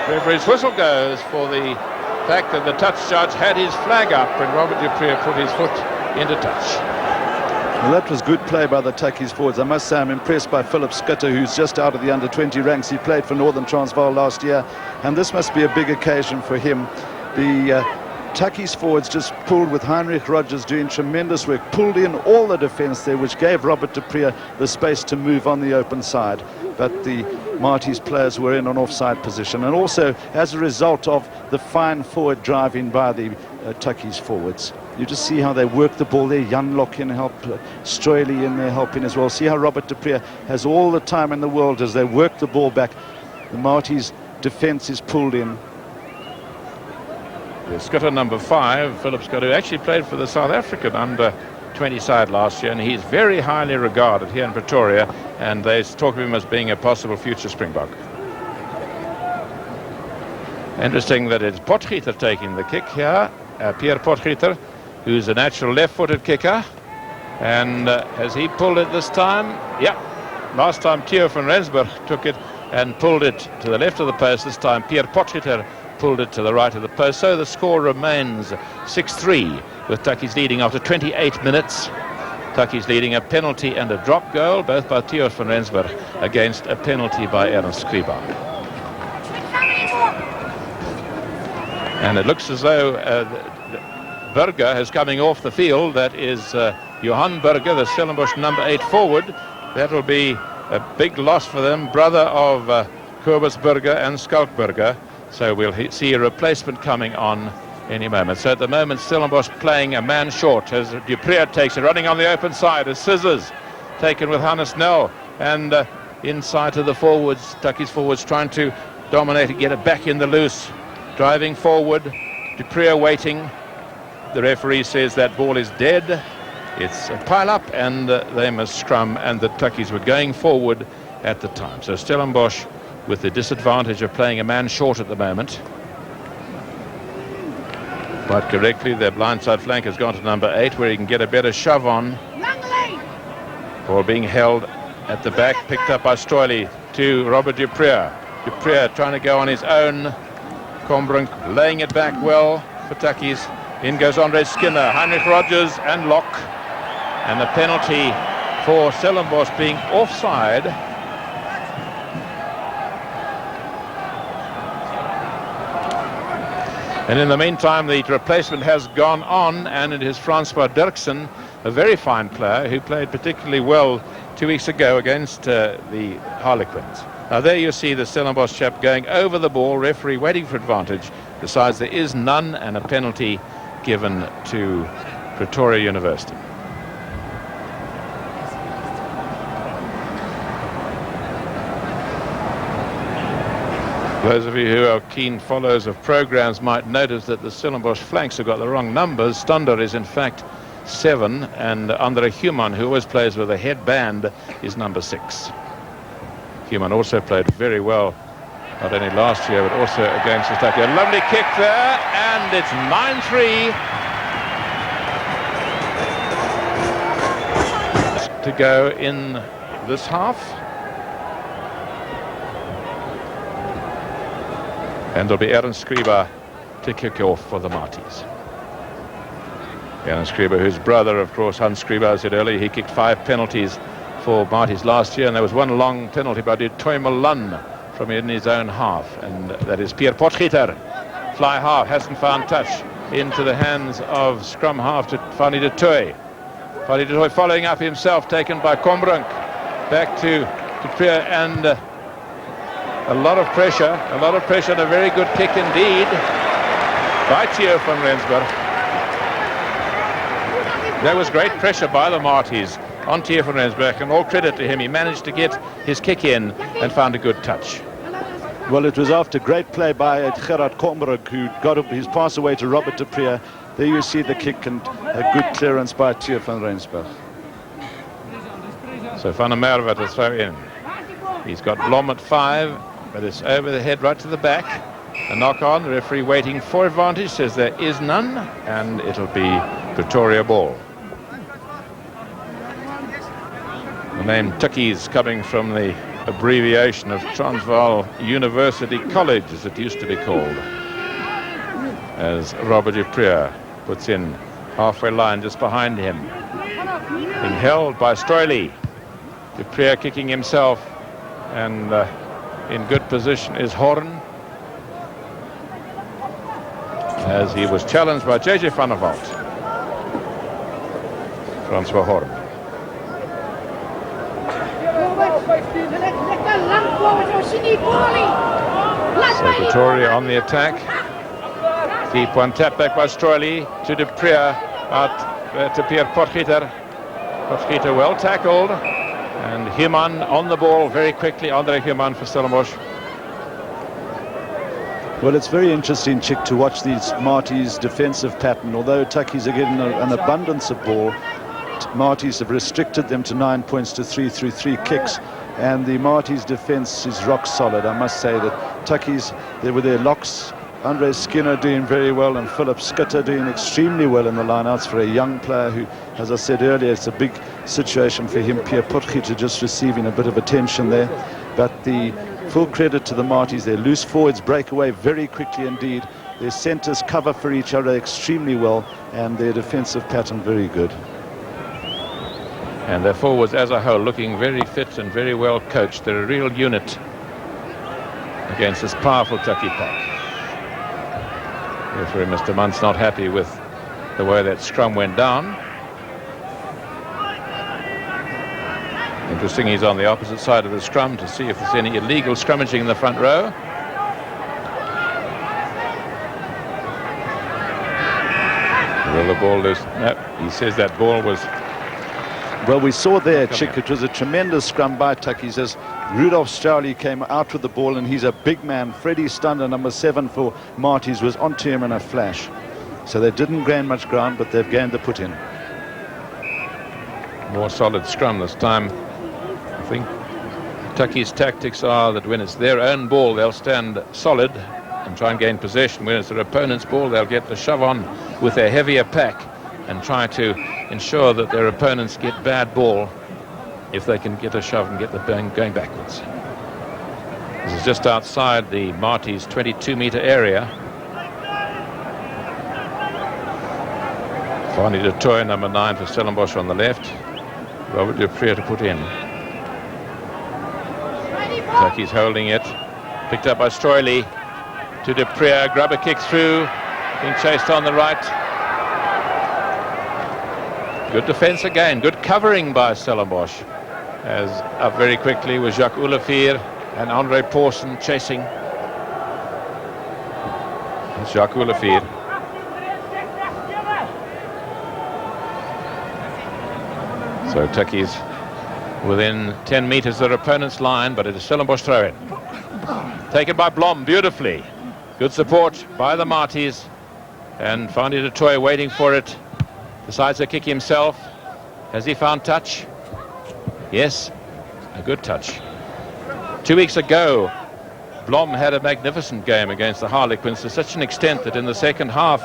Speaker 4: Referee's whistle goes for the fact that the touch judge had his flag up when Robert Dupree put his foot into touch.
Speaker 5: Well, that was good play by the Tukkies forwards. I must say I'm impressed by Philip Schutte, who's just out of the under-20 ranks. He played for Northern Transvaal last year, and this must be a big occasion for him. The Tukkies forwards just pulled with Heinrich Rogers doing tremendous work, pulled in all the defence there, which gave Robert Dupree the space to move on the open side. But the Marty's players were in an offside position, and also as a result of the fine forward driving by the Tukkies forwards. You just see how they work the ball there. Jan Lok in help, Stroili in there helping as well. See how Robert Dupree has all the time in the world as they work the ball back. The Marty's defence is pulled in.
Speaker 4: The Scutter number 5, Philip Scutter, who actually played for the South African under-20 side last year, and he's very highly regarded here in Pretoria, and they talk of him as being a possible future Springbok. Interesting that it's Potgieter taking the kick here, Pierre Potgieter, who's a natural left-footed kicker, and has he pulled it this time? Yeah, last time Theo van Rensburg took it and pulled it to the left of the post. This time Pierre Potgieter pulled it to the right of the post. So the score remains 6-3, with Tukkies leading after 28 minutes. Tukkies leading a penalty and a drop goal, both by Theo van Rensburg, against a penalty by Ernst Skriba. And it looks as though Burger is coming off the field. That is Johan Burger, the Stellenbosch number 8 forward. That will be a big loss for them, brother of Kobus Burger and Skalk Burger. So we'll see a replacement coming on any moment. So at the moment, Stellenbosch playing a man short as Dupree takes it, running on the open side as Scissors taken with Hannes Nel, and inside to the forwards, Tukkies forwards trying to dominate and get it back in the loose, driving forward, Dupree waiting. The referee says that ball is dead. It's a pile up and they must scrum, and the Tukkies were going forward at the time. So Stellenbosch with the disadvantage of playing a man short at the moment. Quite correctly, their blindside flank has gone to number 8, where he can get a better shove on. Ball being held at the back, picked up by Stroili to Robert Dupree. Dupree trying to go on his own. Combrinck laying it back well for Tukkies. In goes Andre Skinner, Heinrich Rogers and Locke. And the penalty for Stellenbosch being offside. And in the meantime, the replacement has gone on, and it is Francois Dirksen, a very fine player who played particularly well 2 weeks ago against the Harlequins. Now there you see the Stellenbosch chap going over the ball, referee waiting for advantage, decides there is none, and a penalty given to Pretoria University. Those of you who are keen followers of programs might notice that the Stellenbosch flanks have got the wrong numbers. Stander is in fact 7, and Andre Human, who always plays with a headband, is number 6. Human also played very well, not only last year but also against Kentucky. A lovely kick there, and it's 9-3 to go in this half. And it'll be Ernst Skriba to kick off for the Marties. Ernst Skriba, whose brother, of course, Hans Skriba, I said earlier, he kicked 5 penalties for Marties last year, and there was one long penalty by Toimelan from in his own half, and that is Pierre Potgieter. Fly half, hasn't found touch, into the hands of scrum half to Fanny de Toy. Fanny de Toy following up himself, taken by Combrinck. Back to Pierre, and a lot of pressure and a very good kick indeed by Theo van Rensburg. There was great pressure by the Marties on Theo van Rensburg, and all credit to him. He managed to get his kick in and found a good touch.
Speaker 5: Well, it was after great play by Gerhard Combrinck, who got his pass away to Robert de Prier. There you see the kick and a good clearance by Theo van Rensburg.
Speaker 4: So Van der Merwe to throw in. He's got Blom at 5, but it's over the head right to the back. A knock on, the referee waiting for advantage, says there is none, and it'll be Pretoria ball. The name Tukkies coming from the abbreviation of Transvaal University College, as it used to be called, as Robert de Prier puts in halfway line just behind him, being held by Stroili. De Prier kicking himself, and in good position is Horn, as he was challenged by JJ van der Walt. Francois Horn. So Pretoria on the attack. Deep one, tap back by Stroili to de Prier, out to Pierre Potgieter. Potgieter well tackled, and Human on the ball very quickly. Andre Human for Stellenbosch.
Speaker 5: Well, it's very interesting, Chick, to watch these Marties' defensive pattern. Although Tukkies are getting an abundance of ball, Marties have restricted them to 9 points to 3 through 3 kicks, and the Marties' defense is rock solid. I must say that Tukkies, they were their locks. Andre Skinner doing very well, and Philip Skitter doing extremely well in the lineouts for a young player who, as I said earlier, it's a big situation for him. Pierre Potgieter just receiving a bit of attention there. But the full credit to the Marties. Their loose forwards break away very quickly indeed. Their centres cover for each other extremely well, and their defensive pattern very good.
Speaker 4: And their forwards as a whole looking very fit and very well coached. They're a real unit against this powerful Tukkie pack. Referee Mr. Munt's not happy with the way that scrum went down. Interesting, he's on the opposite side of the scrum to see if there's any illegal scrummaging in the front row. Will the ball loose? No, he says that ball was...
Speaker 5: Well, we saw there, Chick, it was a tremendous scrum by Tukkies as Rudolf Stroili came out with the ball, and he's a big man. Freddie Stander, number 7 for Marties, was onto him in a flash. So they didn't gain much ground, but they've gained the put in.
Speaker 4: More solid scrum this time. I think Tukkies' tactics are that when it's their own ball, they'll stand solid and try and gain possession. When it's their opponent's ball, they'll get the shove on with their heavier pack and try to ensure that their opponents get bad ball if they can get a shove and get the bang going backwards. This is just outside the Marties' 22-meter area. Fanny de Toy, number 9 for Stellenbosch on the left. Robert de Prier to put in. Tukkies holding it. Picked up by Stroili to de Prier. Grubber kick through. Being chased on the right. Good defense again. Good covering by Stellenbosch. As up very quickly was Jacques Olivier and Andre Pawson chasing. It's Jacques Olivier. So Tukkies within 10 meters of their opponent's line, but it is Stellenbosch throw-in. Taken by Blom beautifully. Good support by the Marties. And Fanny de Toy waiting for it. Decides to kick himself. Has he found touch? Yes, a good touch. 2 weeks ago, Blom had a magnificent game against the Harlequins to such an extent that in the second half,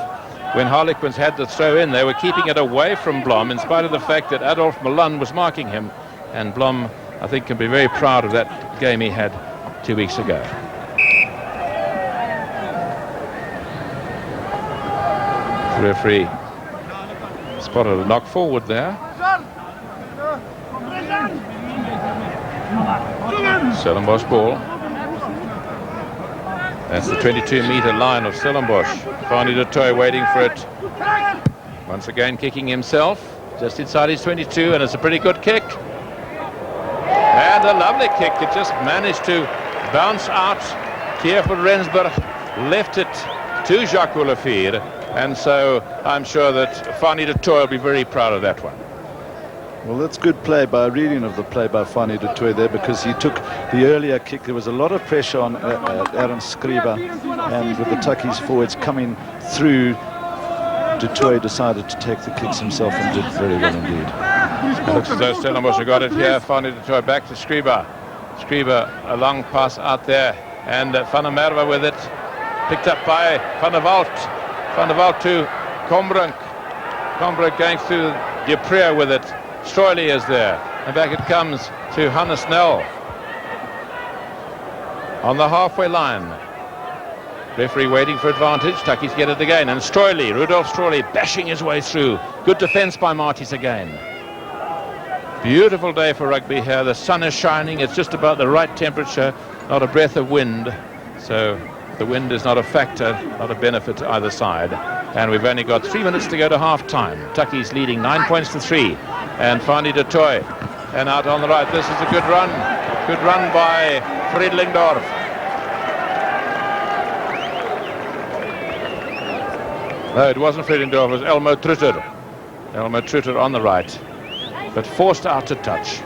Speaker 4: when Harlequins had the throw in, they were keeping it away from Blom in spite of the fact that Adolf Milan was marking him. And Blom, I think, can be very proud of that game he had 2 weeks ago. The referee spotted a knock forward there. Stellenbosch ball. That's the 22-meter line of Stellenbosch. Fani de Toy waiting for it. Once again kicking himself just inside his 22, and it's a pretty good kick. And a lovely kick. It just managed to bounce out. Theo van Rensburg left it to Jacques Olafir, and so I'm sure that Fani de Toy will be very proud of that one.
Speaker 5: Well, that's good play by reading of the play by Fani de Toy there, because he took the earlier kick. There was a lot of pressure on Aaron Skriba, and with the Tukkies forwards coming through, de Toy decided to take the kicks himself and did very well indeed.
Speaker 4: It looks as though Stellenbosch got it here. Fani de Toy back to Skriba. Skriba, a long pass out there, and Van der Merwe with it, picked up by Van der Walt. Van der Walt to Combrinck. Combrinck going through Dupré with it. Stroily is there, and back it comes to Hannes Snell on the halfway line. Referee waiting for advantage. Tukkies get it again, and Stroily, Rudolf Stroily, bashing his way through. Good defence by Marties again. Beautiful day for rugby here. The sun is shining. It's just about the right temperature, not a breath of wind. So the wind is not a factor, not a benefit to either side. And we've only got 3 minutes to go to half-time. Tukkies leading 9 points to 3. And Fani de Toy, and out on the right. This is a good run. Good run by Friedlingdorf. No, it wasn't Friedlingdorf, it was Elmo Trutter. Elmo Trutter on the right, but forced out to touch.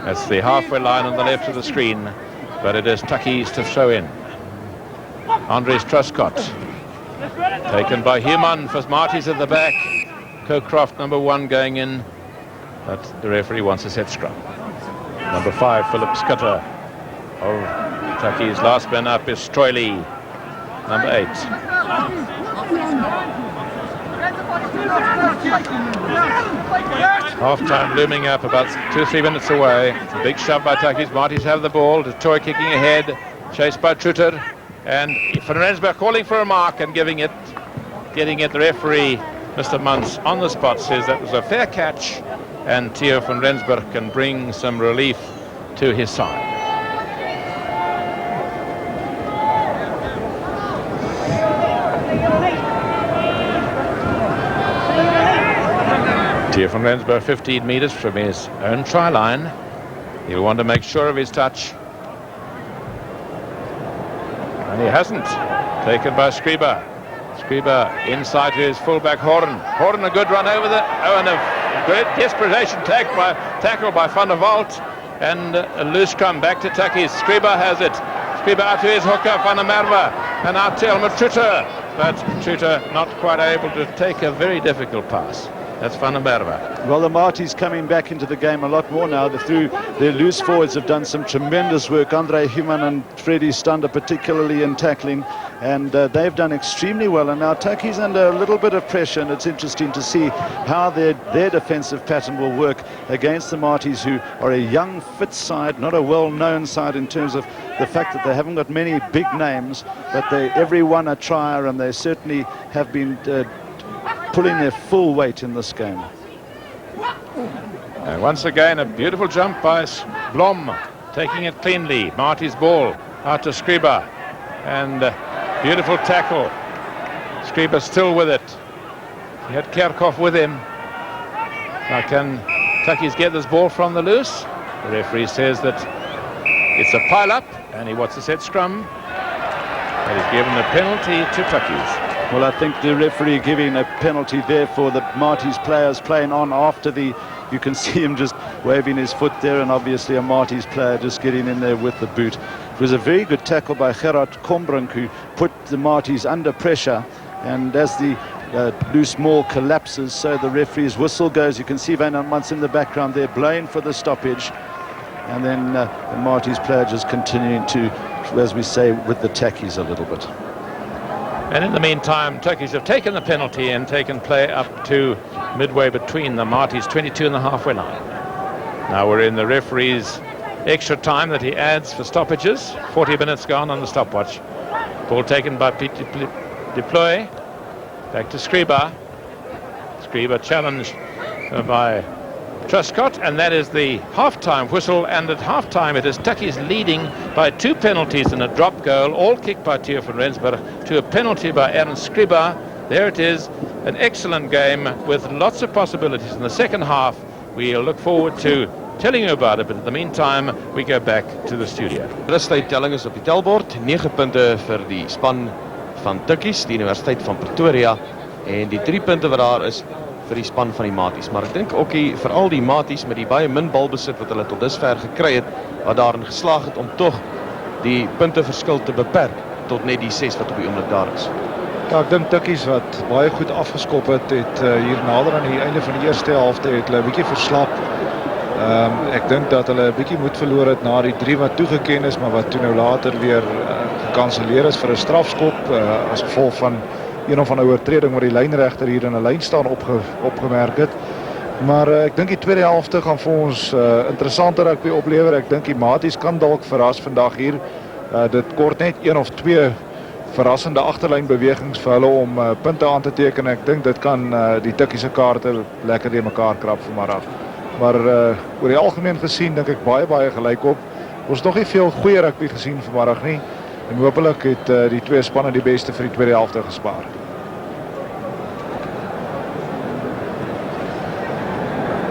Speaker 4: That's the halfway line on the left of the screen, but it is Tukkies to throw in. Andres Truscott, taken by Human for Marties at the back. Cocroft, number 1, going in, but the referee wants a set scrum. Number 5, Philip Scudder. Oh, Tukkies' last man up is Stroily, number 8. Half-time looming up, about 2-3 minutes away. A big shove by Tukkies. Marties have the ball. De Toy kicking ahead, chased by Trutter, and Van Rensburg calling for a mark and getting it. The referee, Mr. Muntz, on the spot says that was a fair catch, and Theo van Rensburg can bring some relief to his side. Theo van Rensburg 15 meters from his own try line. He'll want to make sure of his touch. And he hasn't. Taken by Skriba. Skriba inside to his fullback Horn. Horn, a good run over the... Oh, and a great desperation tackle by Van der Walt. And a loose come back to Tukkies. Skriba has it. Skriba out to his hooker, Van der Merwe. And out to Elmer Trutter. But Trutter not quite able to take a very difficult pass. That's Van der Merwe.
Speaker 5: Well, the Marties coming back into the game a lot more now. Their loose forwards have done some tremendous work. Andre Human and Freddie Stander particularly in tackling, and they've done extremely well. And now Tukkies under a little bit of pressure, and it's interesting to see how their defensive pattern will work against the Marties, who are a young, fit side, not a well-known side in terms of the fact that they haven't got many big names, but every one a trier, and they certainly have been pulling their full weight in this game.
Speaker 4: And once again, a beautiful jump by Blom, taking it cleanly. Marty's ball out to Skriba, and beautiful tackle. Skriba still with it. He had Kerkhoff with him. Now can Tukkies get this ball from the loose? The referee says that it's a pile-up, and he wants to set scrum. But he's given a penalty to Tukkies.
Speaker 5: Well, I think the referee giving a penalty there for the Marties players playing on after the... You can see him just waving his foot there, and obviously a Marties player just getting in there with the boot. It was a very good tackle by Gerhard Combrinck, who put the Marties under pressure, and as the loose maul collapses, so the referee's whistle goes. You can see Van Muntz in the background there blowing for the stoppage, and then the Marties player just continuing to, as we say, with the tackies a little bit.
Speaker 4: And in the meantime, Turkish have taken the penalty and taken play up to midway between the Marties 22 and the halfway line. Now we're in the referee's extra time that he adds for stoppages. 40 minutes gone on the stopwatch. Ball taken by Pete Deploy. Back to Skriba. Skriba challenged by Truscott, and that is the half-time whistle, and at half-time it is Tukkies leading by 2 penalties and a drop goal, all kicked by Theo van Rensburg, to a penalty by Ernst Skriba. There it is, an excellent game with lots of possibilities in the second half. We'll look forward to telling you about it, but in the meantime we go back to the studio.
Speaker 1: Rustuittelling is op die tellbord, 9 punte vir die span van Tukkies, die Universiteit van Pretoria, en die 3 punte wat daar is vir die span van die Maties. Maar ek dink ook veral die Maties met die baie min balbesit wat hulle tot dusver gekry het, wat daarin geslaag het om tog die punteverskil te beperk tot net die 6 wat op die oomblik daar is.
Speaker 2: Ja, ek dink Tukkies wat baie goed afgeskop het, hier nader aan die einde van die eerste helfte het hulle 'n bietjie verslap. Ek dink dat hulle 'n bietjie moed verloor het na die 3 wat toegeken is, maar wat toe nou later weer gekanselleer is vir 'n strafskop as gevolg van een of ander oortreding wat die lynregter hier in 'n lyn staan opgemerk het. Maar ek dink die tweede helfte gaan vir ons interessante rugby oplewer. Ek dink die Maties kan dalk verras vandag hier. Dit kort net 1 of 2 verrassende agterlynbewegings vir hulle om punte aan te teken. Ek dink dit kan die Tukkies se kaarte lekker deur mekaar krap vanmiddag. Maar oor die algemeen gesien dink ek baie gelyk op. Ons het nog nie veel goeie rugby gesien vanmiddag nie. En hopelik het die 2 spanne die beste vir die tweede helfte gespaar.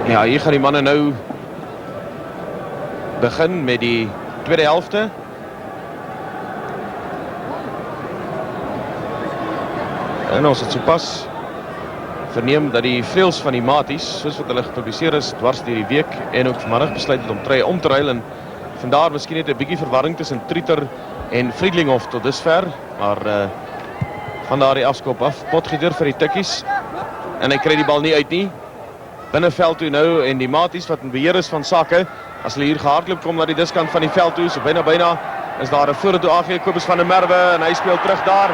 Speaker 1: Ja, hier gaan die manne nou begin met die tweede helfte. En ons het sopas verneem dat die vleuels van die Maties, soos wat hulle gepubliseer is, dwars deur die week en ook vanmiddag besluit het om treë om te ruil, en vandaar miskien net 'n bietjie verwarring tussen Trieter en Friedlinghof tot dusver, maar vandaar die afskop af, Potgieter vir die Tukkies, en hy kry die bal nie uit nie, binneveld toe nou, en die Maties wat in beheer is van sake, as hulle hier gehardloop kom na die diskant van die veld toe, so byna is daar 'n vorentoe aangee, Kobus van der Merwe, en hy speel terug daar,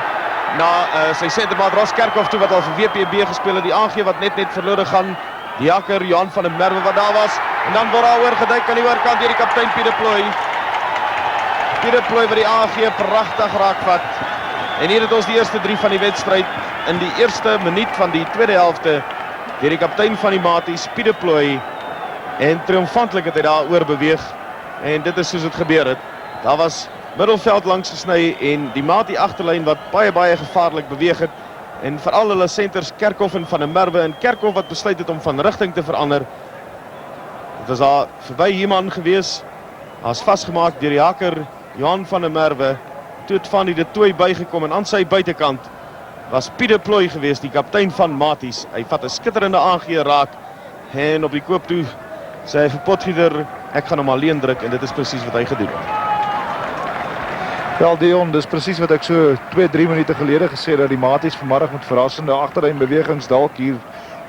Speaker 1: na sy sentermaat Ross Kerkhoff toe wat al vir WPB gespeel het, die aangee wat net verlore gaan, die hakker Johan van der Merwe wat daar was, en dan word daar oorgeduik aan die oorkant deur die kaptein Pieter Plooi. Pieter Plooi wat die aangee pragtig raakvat. En hier het ons die eerste 3 van die wedstryd in die eerste minuut van die tweede helfte deur die kaptein van die Maties, Pieter Plooi, en triomfantlik het hy daar oor beweeg, en dit is soos het gebeur het. Daar was middelveld langs gesny en die Matie agterlyn wat baie gevaarlik beweeg het, en veral hulle senters Kerkhoff en van der Merwe, en Kerkhoff wat besluit het om van rigting te verander. Dit was daar verby Heeman gewees, hy is vasgemaak deur die hakker Johan van der Merwe, toe het van die Tooi bygekom, en aan sy buitekant was Pieter Plooi gewees, die kaptein van Maties. Hy vat 'n skitterende aangee raak, en op die koop toe sê hy vir Potgieter, ek gaan hom alleen druk, en dit is presies wat hy gedoen het.
Speaker 2: Wel Dion, dis presies wat ek so 2-3 minute gelede gesê het, dat die Maties vanmiddag met verrassende agterlynbewegings dalk hier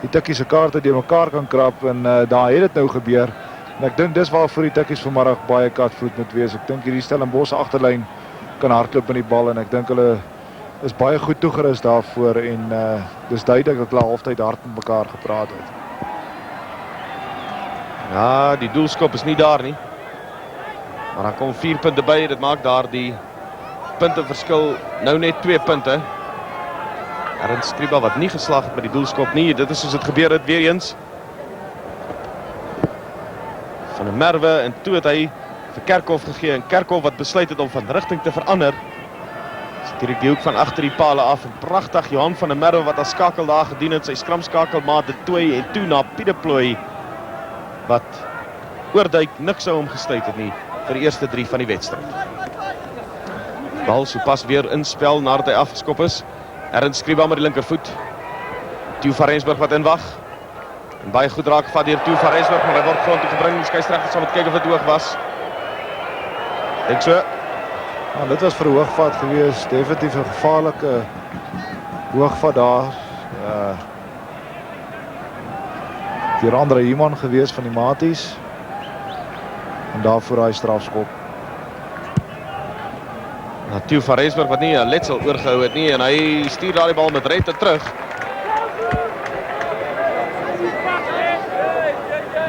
Speaker 2: die Tukkies se kaarte deur mekaar kan krap, en daar het dit nou gebeur. En ek dink dis waarvoor die Tukkies vanmiddag baie katvoet moet wees. Ek dink hierdie Stellenbosch agterlyn kan hardloop in die bal, en ek dink hulle is baie goed toegerus daarvoor, en dis duidelik dat hulle halftyd hard met mekaar gepraat het.
Speaker 1: Ja, die doelskop is nie daar nie, maar dan kom 4 punte by, dit maak daar die punteverskil nou net 2 punte. Ernst Skriba wat nie geslaag het met die doelskop nie, dit is soos dit gebeur het weer eens. Van der Merwe, en toe het hy vir Kerkhoff gegee, en Kerkhoff wat besluit het om van rigting te verander. Sit hier die hoek van agter die pale af, en pragtig Johan van der Merwe wat as skakel daar gedien het, sy skramskakelmaat de Tooi, en toe na Pieter Plooi wat oorduik, niks sou hom gestuit het nie vir die eerste 3 van die wedstryd. Bal sopas weer inspel nadat hy afgeskop is. Ernst Skriba met die linkervoet. Theo van Rensburg wat inwag. En baie goed raak vat deur Theo van Rensburg, maar hy word grond toe gebring. Die skeieregter sal moet kyk of dit hoog was. Dink so.
Speaker 2: Ja, dit was vir 'n hoogvat gewees, definitief 'n gevaarlike hoogvat daar. Die Andre Heeman gewees van die Maties. En daarvoor hy strafskop.
Speaker 1: Theo van Rensburg wat nie 'n letsel oorgehou het nie, en hy stuur daar die bal met rette terug.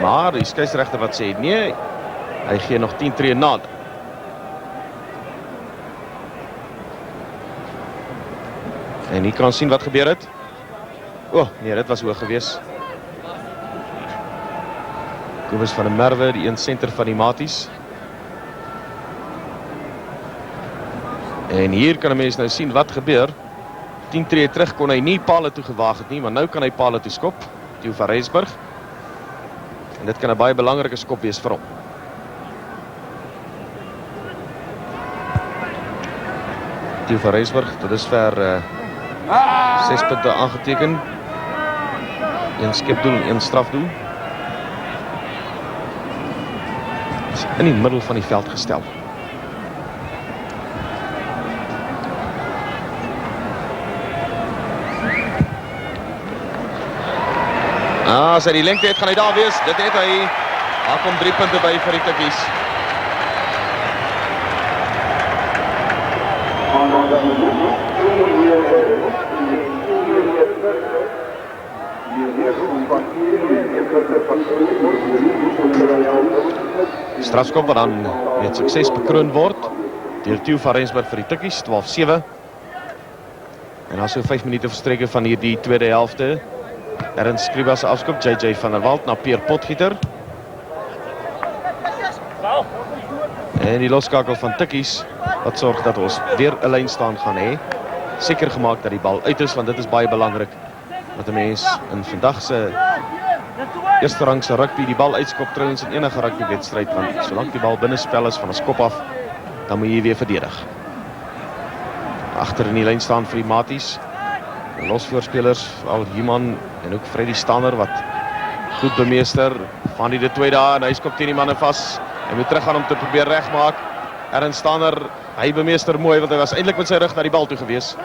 Speaker 1: Maar die skeieregter wat sê nee, hy gee nog 10 tree nader. En hier kan sien wat gebeur het. Nee, dit was hoog gewees. Kobus van der Merwe, die een center van die Maties. En hier kan 'n mens nou sien wat gebeur. 10 tree terug kon hy nie pale toe gewaag het nie, maar nou kan hy pale toe skop. Theo van Rensburg. En dit kan 'n baie belangrike skop wees vir hom. Theo van Rensburg, tot dusver 6 punte aangeteken. 1 skepdoel en 1 strafdoel. Is in die middel van die veld gestel. As hy die lengte het, gaan hy daar wees. Dit het hy. Daar kom 3 punte by vir die Tukkies. Strafskop wat dan met sukses bekroon word deur Theo van Rensburg vir die Tukkies, 12-7. En dan so 5 minute verstreke van hierdie tweede helfte. Darren Skriba se afskop, JJ van der Walt na Peer Potgieter. En die loskakel van Tukkies wat sorg dat ons weer 'n lyn staan gaan hê. Seker gemaak dat die bal uit is, want dit is baie belangrik dat 'n mens in vandag se eerste rangse rugby die bal uitskop, trouens in enige rugbywedstryd, want solank die bal binne spel is van 'n skop af, dan moet jy weer verdedig. Agter in die lyn staan vir die Maties. Losvoorspelers, al Human en ook Freddy Stanner wat goed bemeester. Van die twee daar en hy skop teen die manne vas. Hy moet teruggaan om te probeer regmaak. Ern Stanner, hy bemeester mooi want hy was eintlik met sy rug na die bal toe gewees.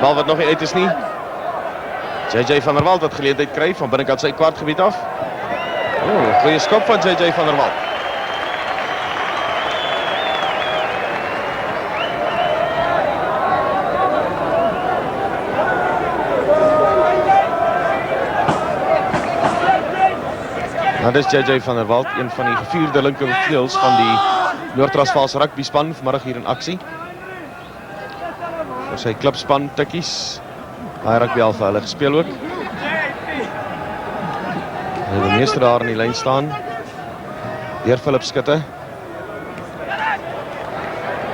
Speaker 1: Bal wat nog nie uit is nie. JJ van der Walt wat geleentheid kry van binnekant sy kwartgebied af. Goeie skop van JJ van der Walt. Nou, dis JJ van der Walt, een van die gevierde linkervleuels van die Noord-Transvaalse rugby span vanmiddag hier in aksie. Vir sy klubspan Tukkies. Baie rugby al vir hulle gespeel ook. Hy het die meeste daar in die lyn staan. Deur Philip Skutte.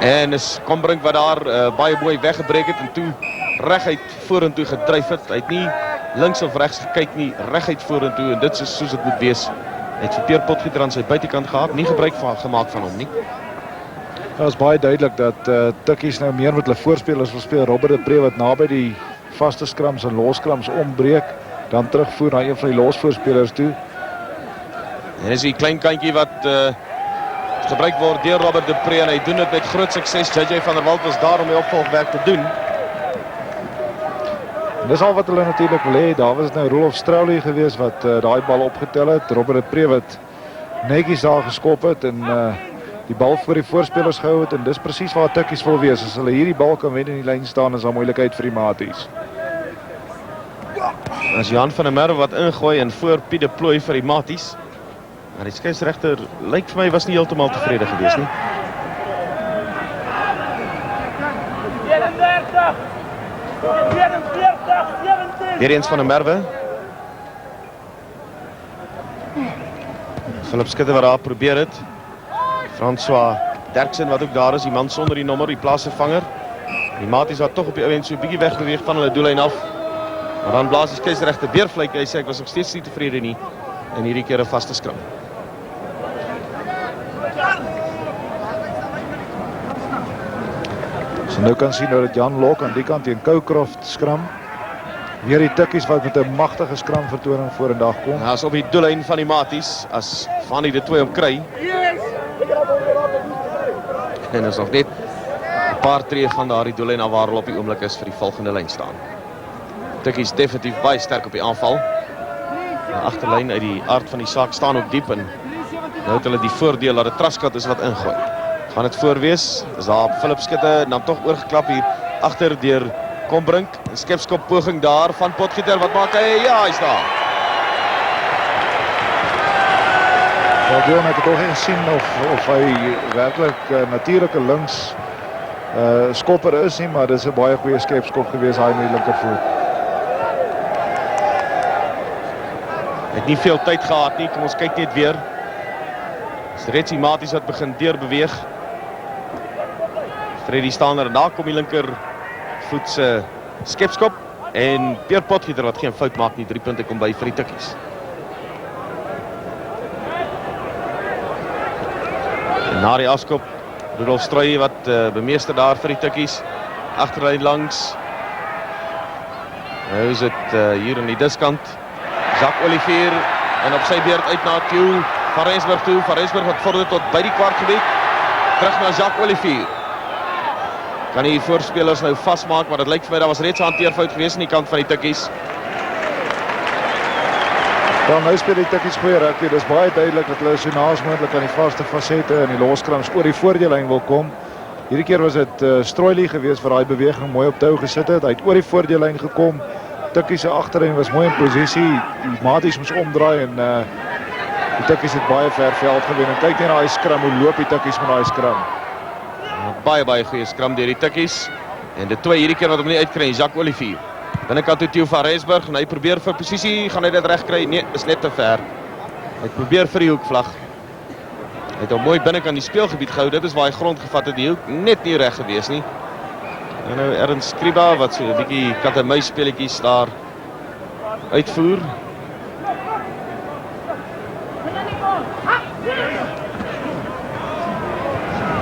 Speaker 1: En is Combrinck wat daar baie mooi weggebreek het en toe reguit vorentoe gedryf het. Hy het nie links of regs gekyk nie, reguit vorentoe en dit is soos dit moet wees. Hy het vir Peer Potgieter aan sy buitekant gehad, nie gebruik gemaak van hom nie.
Speaker 2: Dit is baie duidelik dat Tukkies nou meer met hulle voorspelers wil speel. Robert de Pre wat naby die vaste skrams en loskrams ombreek, dan terugvoer na een van die losvoorspelers toe.
Speaker 1: En is die klein kantjie wat gebruik word deur Robert de Pre en hy doen dit met groot sukses. JJ van der Walt was daar om die opvolgwerk te doen.
Speaker 2: Dis al wat hulle natuurlik wil hê. Daar was nou Rolf Straulie gewees wat daai bal opgetel het. Robert de Pre wat netjies daar geskop het en die bal voor die voorspelers gehou het en dis presies waar Tukkies wil wees. As hulle hierdie bal kan wen in die lyn staan, is daar moeilikheid vir die Maties.
Speaker 1: As Jan van der Merwe wat ingooi en voor Piet de Plooi vir die Maties. Maar die skeieregter lyk vir my was nie heeltemal tevrede gewees nie.
Speaker 3: 41.
Speaker 1: Weer eens van der Merwe. Philip Skutte wat daar probeer het. François Derksen wat ook daar is, die man sonder die nommer, die plaasvervanger. Die Maties wat toch op die ouend so 'n bietjie wegbeweeg van hulle doellyn af. Maar dan blaas die skeieregter weer vleik. Hy sê ek was nog steeds nie tevrede nie. En hierdie keer 'n vaste skram.
Speaker 2: So nou kan sien nou dat Jan Lok aan die kant teen Coukroft skram. Weer die Tukkies wat met 'n magtige skram vertoning vorendag kom.
Speaker 1: Nou is op die doellyn van die Maties as van die twee om kry. En is nog net 'n paar tree van daardie doellyn af waar hulle op die oomblik is vir die volgende lyn staan. Tukkies definitief baie sterk op die aanval. Die agterlyn uit die aard van die saak staan ook diep en nou het hulle die voordeel dat 'n traskat is wat ingooi. Gaan dit voorwees? Is daar Philip Skutte en dan tog oorgeklap hier agter deur Combrinck. 'n skepskop poging daar van Potgieter. Wat maak hy? Ja, hy's daar.
Speaker 2: Wel, Dion het toch eens gesien of hy werklik natuurlike links skopper is nie, maar dis 'n baie goeie skepskop gewees hy met die linkervoet.
Speaker 1: Het nie veel tyd gehad nie, kom ons kyk net weer. Dis Retsie Maties wat begin deurbeweeg. Freddy staan er en daar kom die linker voet se skepskop en Pierre Potgieter wat geen fout maak nie, 3 punte kom by vir die Tukkies. En na die afskop, Rudolf Struy wat bemeester daar vir die Tukkies, agterlyn langs. Nou is dit hier in die diskant, Jacques Olivier en op sy beurt uit na Theo van Rensburg toe, Van Rensburg wat vorder tot by die kwartgebied, terug na Jacques Olivier. Kan die voorspelers nou vastmaak, maar dit lyk vir my, daar was reeds 'n hanteerfout gewees aan die kant van die Tukkies.
Speaker 2: Ja, nou speel die Tukkies goeie rugby. Dis baie duidelik dat hulle so naas moontlik aan die vaste fasette en die loskrams oor die voordeellyn wil kom. Hierdie keer was dit Stroily geweest vir daai beweging mooi op tou gesit het. Hy het oor die voordeellyn gekom. Tukkies se agterlyn was mooi in posisie. Die Maties moes omdraai en die Tukkies het baie ver veld gewen. En kyk net na daai skram, hoe loop die Tukkies met daai skram.
Speaker 1: Baie goeie skram deur die Tukkies. En dit twee hierdie keer wat hom nie uitkry, Jacques Olivier. Binnekant toe Theo van Rensburg en hy probeer vir posisie, gaan hy dit reg kry? Nee, is net te ver. Hy probeer vir die hoekvlag. Hy het hom mooi binnekant die speelgebied gehou. Dit is waar hy grond gevat het, die hoek net nie reg gewees nie. En nou Ernst Skriba wat so 'n bietjie kat en muis speletjies daar uitvoer.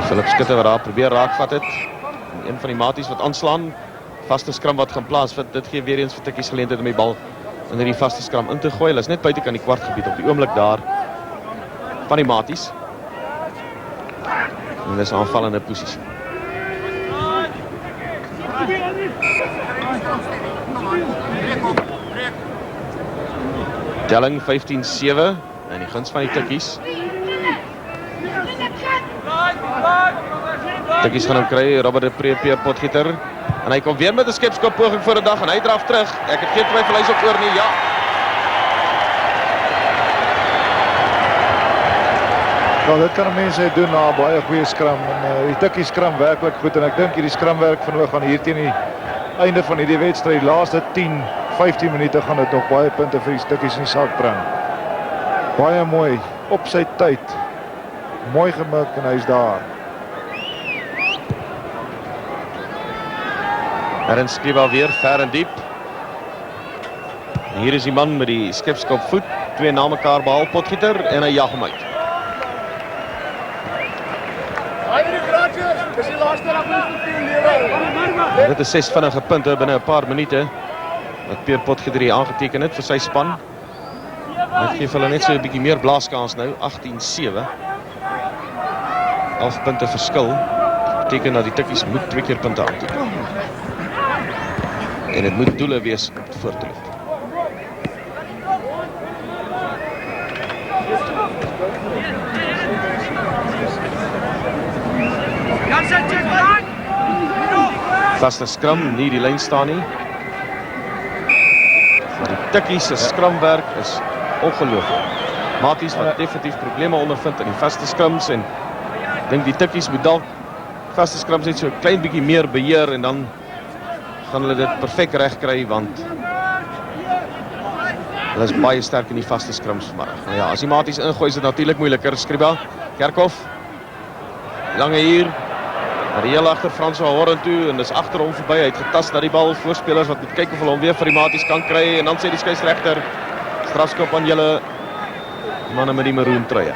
Speaker 1: Philip Skutte wat daar probeer raakvat het. En een van die Maties wat aanslaan. Vaste skram wat gaan plaasvind. Dit gee weer eens vir Tukkies geleentheid om die bal in die vaste skram in te gooi. Hulle is net buitekant die kwartgebied op die oomblik daar van die Maties. En dis 'n aanvallende posisie. Telling 15-7 en die guns van die Tukkies. Tukkies gaan hom kry, Robert de Pre, Pierre Potgieter. En hy kom weer met 'n skepskop poging voor 'n dag en hy draf terug. Ek het geen twyfel hy's op oor nie. Ja.
Speaker 2: Ja, dit kan mense doen na 'n baie goeie skram. En die Tukkies skram werklik goed en ek dink hierdie skramwerk van hulle gaan hier teen die einde van hierdie wedstryd, laaste 10-15 minute gaan dit nog baie punte vir die Tukkies in die sak bring. Baie mooi, op sy tyd. Mooi gemik en hy's daar.
Speaker 1: Ernst Skriba weer ver en diep. En hier is die man met die skepskop voet. Twee na mekaar behaal, Potgieter en hy jag hom uit. Dit is 6 vinnige punte binne 'n paar minute wat Pierre Potgieter hier aangeteken het vir sy span. Dit gee hulle net so 'n bietjie meer blaaskans nou, 18-7. 11 punte verskil. Beteken dat die Tukkies moet 2 keer punte aanteken. En dit moet doele wees om te voortloop. Vaste skram, nie die lyn staan nie. Maar die Tukkies se skramwerk is ongelooflik. Maties wat definitief probleme ondervind in die vaste skrams en ek dink die Tukkies moet dalk vaste skrams net so 'n klein bietjie meer beheer en dan gaan hulle dit perfek reg kry want hulle is baie sterk in die vaste skrams vanmiddag. Nou ja, as die Maties ingooi is dit natuurlik moeiliker. Skriba, Kerkhoff, lange hier. Maar die heel agter François Horren toe en dis agter hom verby. Hy het getast na die bal. Voorspelers wat moet kyk of hulle hom weer vir die Maties kan kry en dan sê die skeieregter strafskop aan julle manne met die maroon truie.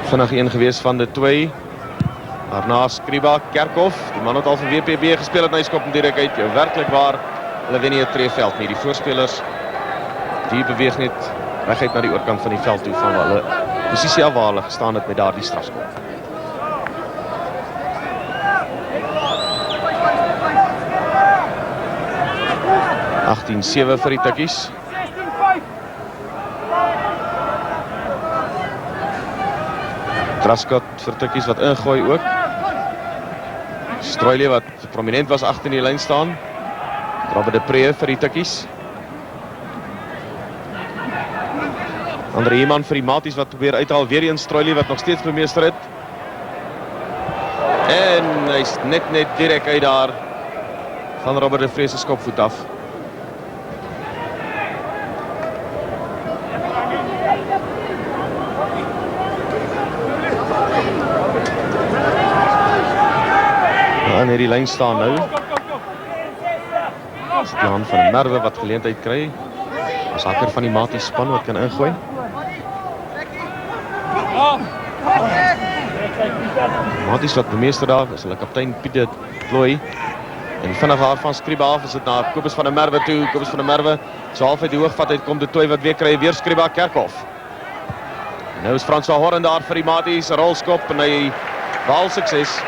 Speaker 1: Vinnig een gewees van de twee. Daarna Skriba, Kerkhoff, die man wat al vir WPB gespeel het, hy skop hom direk uit. Jou werklik waar, hulle wen nie 'n treeveld nie. Die voorspelers die beweeg net reguit na die oorkant van die veld toe van waar hulle posisie af waar hulle gestaan het met daardie strafskop. (18-7) vir die Tukkies. Traskot vir Tukkies wat ingooi ook. Stroily wat prominent was agter in die lyn staan. Robert de Pre vir die Tukkies. Andre Heeman vir die Maties wat probeer uithaal. Weer eens Stroily wat nog steeds bemeester het. En hy's net direk uit daar. van Robert de Vreese skopvoet af. En hierdie lyn staan nou. Dis die hand van Merwe wat geleentheid kry. As hakker van die Maties span wat kan ingooi. Maties wat bemeester daar is hulle kaptein Pieter Plooi. En vinnig daar van Skriba af is dit na Kobus van der Merwe toe. Kobus van der Merwe so half uit die hoogvat uit kom de Tooi wat weer kry weer Skriba Kerkhoff. En nou is Frans Horren daar vir die Maties, 'n rolskop en hy behaal sukses.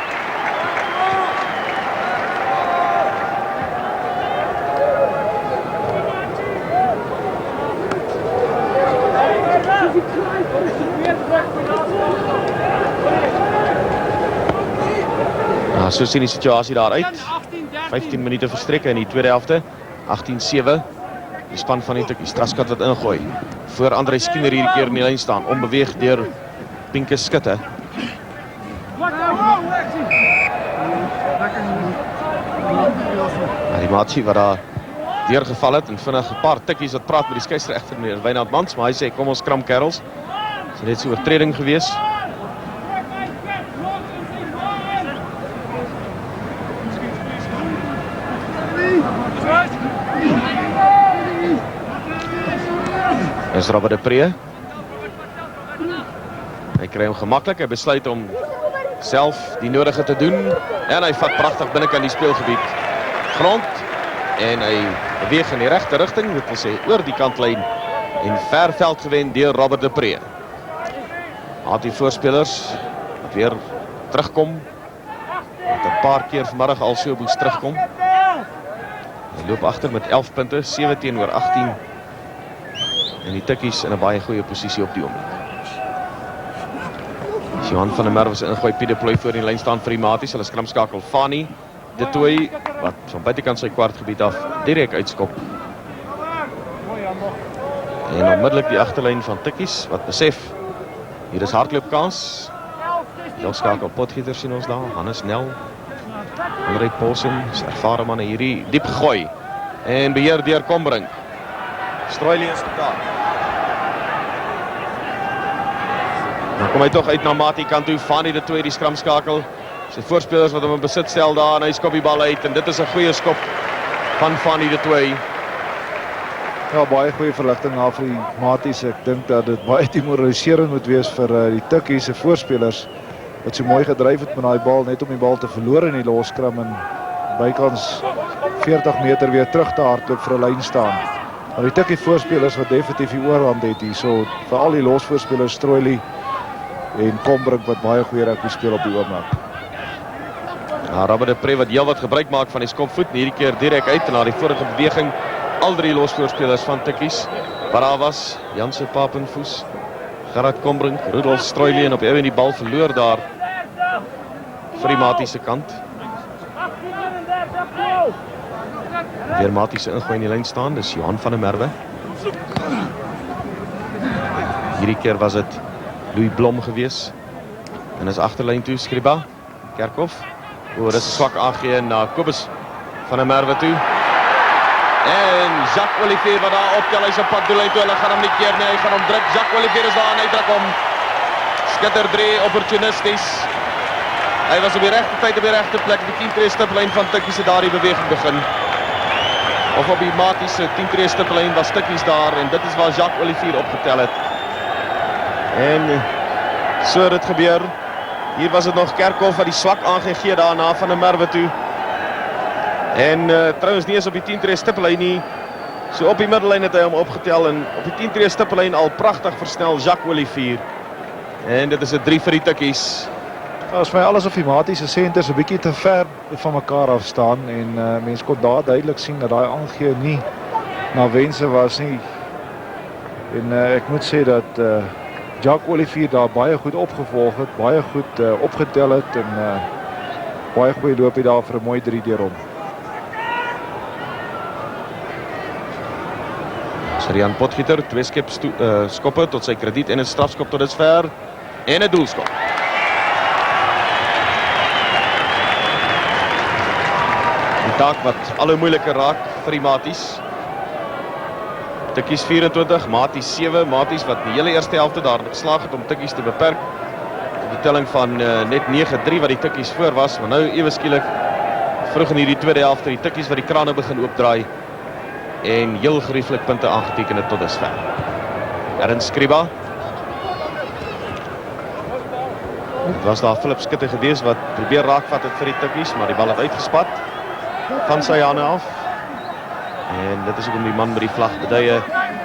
Speaker 1: So sien die situasie daar uit. 15 minute verstrek in die tweede helfte. 18-7. Die span van die Tukkies. Straskat wat ingooi. Voor André Skinner hierdie keer in die lyn staan. Onbeweeg deur Pinke Skutte. Die Maatjie wat daar deurgeval het en vinnig 'n paar Tukkies wat praat met die skeieregter meneer Wynand Mans, maar hy sê kom ons kram kerels. Dis net so 'n oortreding gewees. Is Robert de Pre. Hy kry hom gemaklik, hy besluit om self die nodige te doen en hy vat pragtig binnekant die speelgebied grond en hy beweeg in die regte rigting, dit wil sê oor die kantlyn en ver veld gewen deur Robert de Pre. Haat die voorspelers wat weer terugkom, wat 'n paar keer vanmiddag al so moes terugkom. Hy loop agter met 11 punte, 7-18. En die Tukkies in 'n baie goeie posisie op die oomblik. Johan van der Merwe se ingooi Pieter Plooi voor in die lyn staan vir die Maties. Hulle skramskakel Fani de Tooi wat van buitekant sy kwartgebied af direk uitskop. En onmiddellik die agterlyn van Tukkies wat besef hier is hardloopkans. Heel skakel Potgieter sien ons daar, Hannes Nel. André Possum, ervare manne hierdie diep gooi en beheer deur Combrinck. Stroili is daar. Dan kom hy toch uit na Matie kant toe, Fani de Tooi die skramskakel. Sy voorspelers wat hom in besit stel daar en hy skop die bal uit en dit is 'n goeie skop van Fani de Tooi.
Speaker 2: Ja, baie goeie verligting na vir die Maties. Ek dink dat dit baie demoraliserend moet wees vir die Tukkies se voorspelers wat so mooi gedryf het met daai bal net om die bal te verloor in die loskram en bykans 40 meter weer terug te hardloop vir 'n lyn staan. Maar die Tukkie voorspelers wat definitief die oorhand het hier, so vir al die losvoorspelers Stroili en Combrinck wat baie goeie rugby speel op die oomblik.
Speaker 1: Ja, Robert de Pre wat heel wat gebruik maak van die skopvoet, hierdie keer direk uit en na die vorige beweging al drie losvoorspelers van Tukkies. Waar daar was Janse Papenfoes, Gerhard Combrinck, Rudolf Stroili en op ewe die bal verloor daar vir die Maties se kant. Weer Maties se ingooi in die lyn staan, dis Johan van der Merwe. Hierdie keer was dit Louis Blom gewees. En is agterlyn toe Skriba, Kerkhoff. Dis 'n swak aangee na Kobus van der Merwe toe. En Jacques Olivier wat daar optel, hy's op pad doelheen toe, hulle gaan hom nie keer nie, hy gaan hom druk. Jacques Olivier is daar en hy druk hom. Skitter 3 opportunisties. Hy was op die regte tyd op die regte plek, die 10 tree stiplyn van Tukkies het daar die beweging begin. Of op die Maties se 10 tree stiplyn was Tukkies daar en dit is waar Jacques Olivier opgetel het. En so het dit gebeur. Hier was dit nog Kerkhoff wat die swak aangegee daarna van der Merwe toe. En trouwens nie eens op die 10 tree stiplyn nie. So op die middellyn het hy hom opgetel en op die 10 tree stiplyn al pragtig versnel Jacques Olivier. En dit is 'n 3 vir die Tukkies.
Speaker 2: As my alles op die Maties se senters 'n bietjie te ver van mekaar af staan en mense kon daar duidelik sien dat daai aangee nie na wense was nie. En ek moet sê dat Jacques Olivier daar baie goed opgevolg het, baie goed opgetel het en baie goeie loopie daar vir 'n mooi 3 deur hom.
Speaker 1: Rian Potgieter, 2 skoppe tot sy krediet en 'n strafskop tot dusver en 'n doelskop. Die taak wat al hoe moeiliker raak vir die Maties. Tukkies 24, Maties 7, Maties wat die hele eerste helfte daar geslaag het om Tukkies te beperk. Die telling van net 9-3 wat die Tukkies voor was, maar nou ewe skielik vroeg in hierdie tweede helfte die Tukkies wat die krane begin oopdraai en heel gerieflik punte aangeteken het tot dusver. Erin Skriba. Dit was daar Philip Skutte gewees wat probeer raakvat het vir die Tukkies, maar die bal het uitgespat van sy hande af. En dit is ook om die man met die vlag beduie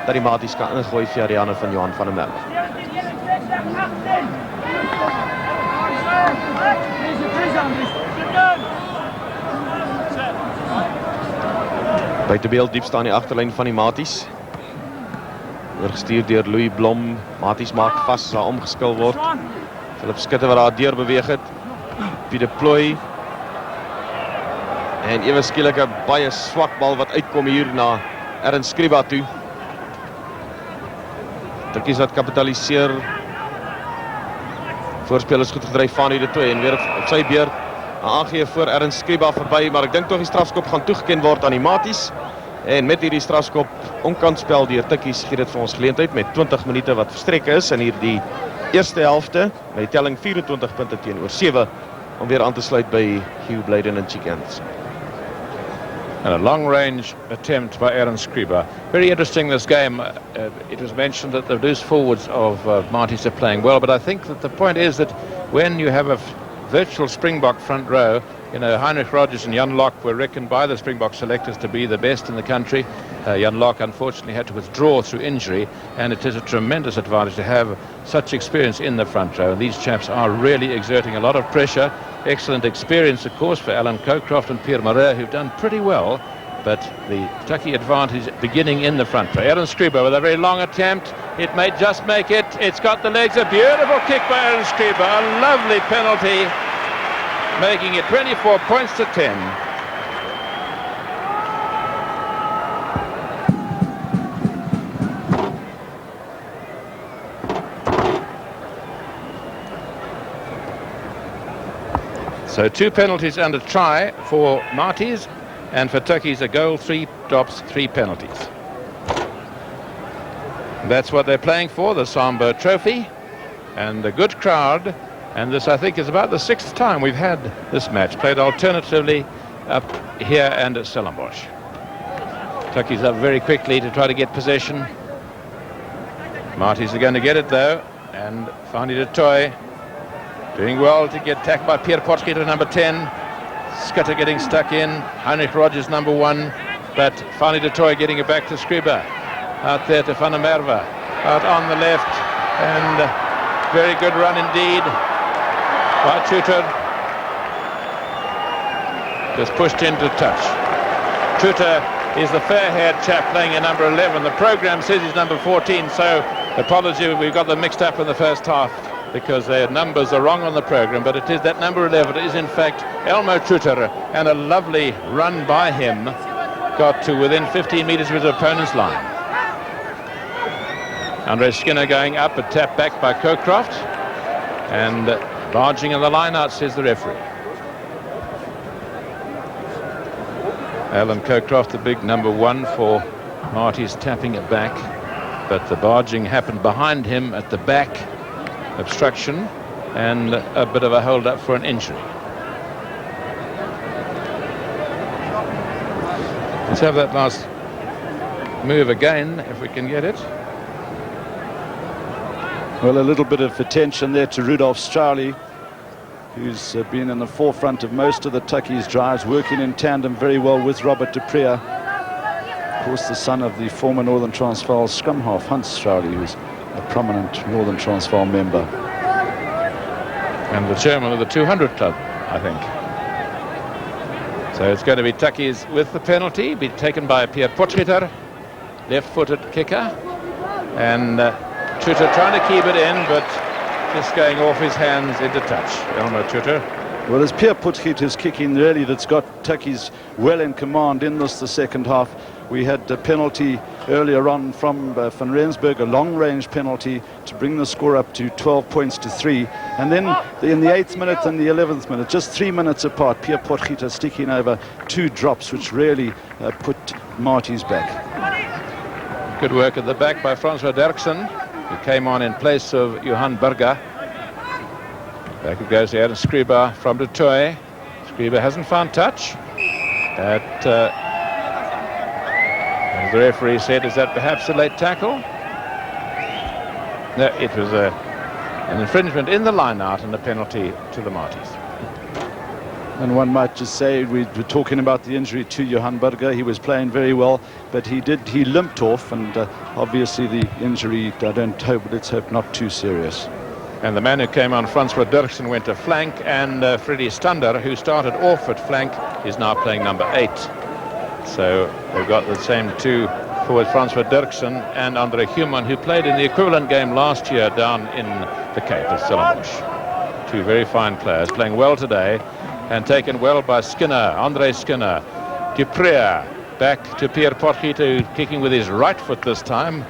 Speaker 1: dat die Maties kan ingooi via die hande van Johan van der Merwe. Buitebeeld diep staan die agterlyn van die Maties. Oorgestuur deur Louis Blom. Maties maak vas as daar omgeskil word. Philip Skutte wat daar deur beweeg het. Pieter Plooi. En ewe skielik 'n baie swak bal wat uitkom hier na Erin Skriba toe. Tukkies wat kapitaliseer. Voorspel is goed gedryf van die twee en weer op sy beurt aangee voor Erin Skriba verby, maar ek dink tog die strafskop gaan toegeken word aan die Maties. En met hierdie strafskop onkantspel deur Tukkies gee dit vir ons geleentheid met 20 minute wat verstrek is in hierdie eerste helfte met die telling 24 punte teenoor 7 om weer aan te sluit by Hugh Blyden en Chick Anderson.
Speaker 4: And a long-range attempt by Erin Skriba. Very interesting this game. It was mentioned that the loose forwards of Maties are playing well, but I think that the point is that when you have a virtual Springbok front row, you know, Heinrich Rogers and Jan Locke were reckoned by the Springbok selectors to be the best in the country. Jan Locke unfortunately had to withdraw through injury, and it is a tremendous advantage to have such experience in the front row. And these chaps are really exerting a lot of pressure. Excellent experience, of course, for Alan Cockcroft and Pierre Marais, who've done pretty well, but the Tukkie advantage beginning in the front row. Erin Skriba with a very long attempt. It may just make it. It's got the legs. A beautiful kick by Erin Skriba. A lovely penalty, making it 24 points to 10. So 2 penalties and a try for Maties, and for Tukkies a goal, 3 drops, 3 penalties. That's what they're playing for, the Sambo Trophy, and a good crowd. And this, I think, is about the 6th time we've had this match, played alternatively up here and at Stellenbosch. Tukkies up very quickly to try to get possession. Maties are going to get it, though, and Fani de Toy doing well to get tacked by Pierre Potgieter, number 10. Skutte getting stuck in. Heinrich Rogers, number 1. But Fani de Toy getting it back to Skriba. Out there to Van der Merwe. Out on the left. And very good run indeed by Tutor. Just pushed into touch. Tutor is the fair-haired chap playing in number 11. The programme says he's number 14, so apology, we've got them mixed up in the first half, because their numbers are wrong on the programme, but it is that number 11 is in fact Elmo Tutor, and a lovely run by him got to within 15 metres of his opponent's line. Andre Skinner going up, a tap back by Cockcroft, and barging in the line out, says the referee. Alan Cockcroft, the big number 1 for Maties, tapping it back, but the barging happened behind him at the back. Obstruction and a bit of a hold up for an injury. Let's have that last move again if we can get it.
Speaker 5: Well, a little bit of attention there to Rudolf Strauly, who's been in the forefront of most of the Tukkies drives, working in tandem very well with Robert de Preer. Of course, the son of the former Northern Transvaal scrum half, Hans Strauly, who's a prominent Northern Transvaal member.
Speaker 4: And the chairman of the 200 club, I think. So it's going to be Tukkies with the penalty, be taken by Pierre Potgieter, left-footed kicker. And Tutor trying to keep it in, but just going off his hands into touch. Elmo Tutor
Speaker 5: Well, it's Pierre Potgieter's kicking really that's got Tukkies well in command in the second half. We had a penalty earlier on from Van Rensburg, a long-range penalty to bring the score up to 12 points to 3. And then in the 8th minute and the 11th minute, just 3 minutes apart, Pierre Potgieter sticking over 2 drops, which really put Marty's back.
Speaker 4: Good work at the back by Francois Derksen, who came on in place of Johan Burger. Back it goes there, and Skriba from de Toy. Skriba hasn't found touch. As the referee said, is that perhaps a late tackle? No, it was an infringement in the line-out and a penalty to the Marties.
Speaker 5: And one might just say, we were talking about the injury to Johan Burger. He was playing very well, but he limped off, and obviously the injury, let's hope not too serious.
Speaker 4: And the man who came on, Francois Derksen, went to flank, and Freddie Stander, who started off at flank, is now playing number 8. So they've got the same 2 forwards, Francois Derksen and Andre Human, who played in the equivalent game last year down in the Cape at Stellenbosch. 2 very fine players, playing well today, and taken well by Skinner, Andre Skinner. Dupré back to Pierre Potgieter, kicking with his right foot this time,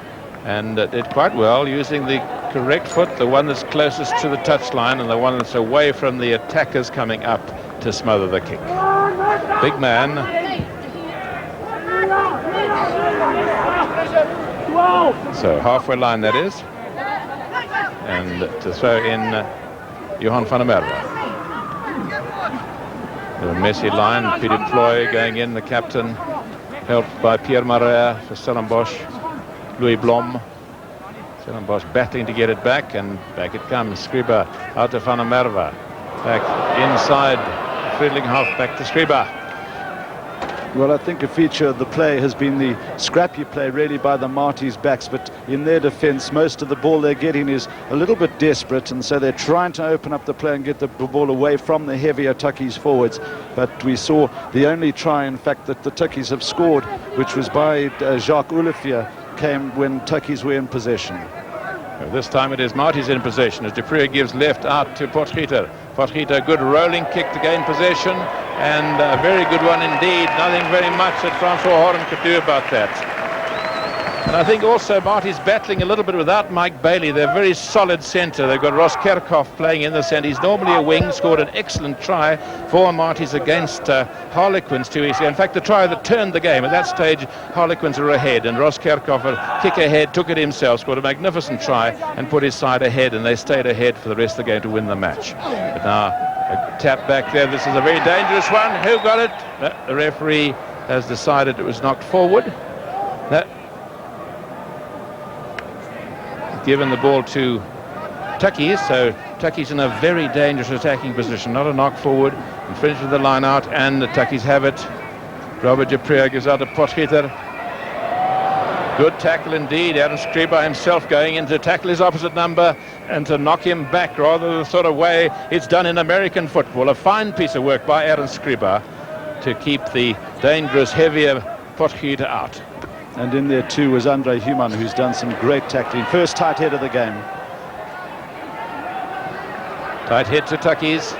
Speaker 4: and did quite well, using the correct foot, the one that's closest to the touchline and the one that's away from the attackers coming up to smother the kick. Big man. So halfway line that is, and to throw in Johan van der Merwe. A messy line, Peter Ploy going in, the captain, helped by Pierre Marais for Stellenbosch, Louis Blom. Stellenbosch battling to get it back, and back it comes. Skriba out to van der Merwe, back inside, Friedlinghoff back to Skriba.
Speaker 5: Well, I think a feature of the play has been the scrappy play really by the Marties' backs, but in their defence, most of the ball they're getting is a little bit desperate, and so they're trying to open up the play and get the ball away from the heavier Tukkies forwards. But we saw the only try, in fact, that the Tukkies have scored, which was by Jacques Olivier, came when Tukkies were in possession.
Speaker 4: This time it is Marties in possession as Dupré gives left out to Potgieter. Potgieter, good rolling kick to gain possession, and a very good one indeed. Nothing very much that Francois Horan could do about that. And I think also Marty's battling a little bit without Mike Bailey. They're very solid centre. They've got Ross Kerkhoff playing in the centre. He's normally a wing, scored an excellent try for Marty's against Harlequins 2 weeks ago. In fact, the try that turned the game. At that stage, Harlequins were ahead, and Ross Kerkhoff, a kick ahead, took it himself, scored a magnificent try, and put his side ahead, and they stayed ahead for the rest of the game to win the match. But now, a tap back there. This is a very dangerous one. Who got it? The referee has decided it was knocked forward. Given the ball to Tukkies, so Tukkies in a very dangerous attacking position, not a knock forward, infringed with the line out, and the Tukkies have it. Robert Dupré gives out to Potgieter. Good tackle indeed. Aaron Skriba himself going in to tackle his opposite number and to knock him back, rather the sort of way it's done in American football. A fine piece of work by Aaron Skriba to keep the dangerous, heavier Potgieter out.
Speaker 5: And in there too was Andre Human, who's done some great tackling. First tight head of the game.
Speaker 4: Tight head to Tukkies.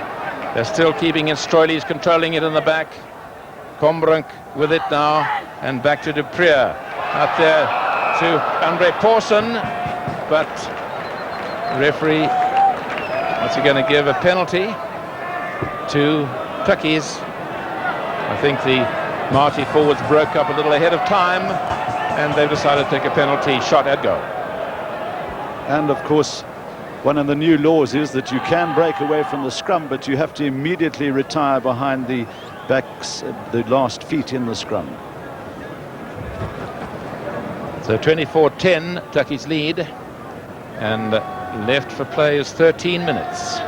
Speaker 4: They're still keeping it. Stroyli's controlling it in the back. Combrinck with it now, and back to Dupré. Out there to Andre Pawson, but the referee, what's he going to give? A penalty to Tukkies. I think the Marty forwards broke up a little ahead of time, and they've decided to take a penalty shot at goal.
Speaker 5: And of course, one of the new laws is that you can break away from the scrum, but you have to immediately retire behind the backs, the last feet in the scrum.
Speaker 4: So 24-10, Tukkies lead, and left for play is 13 minutes.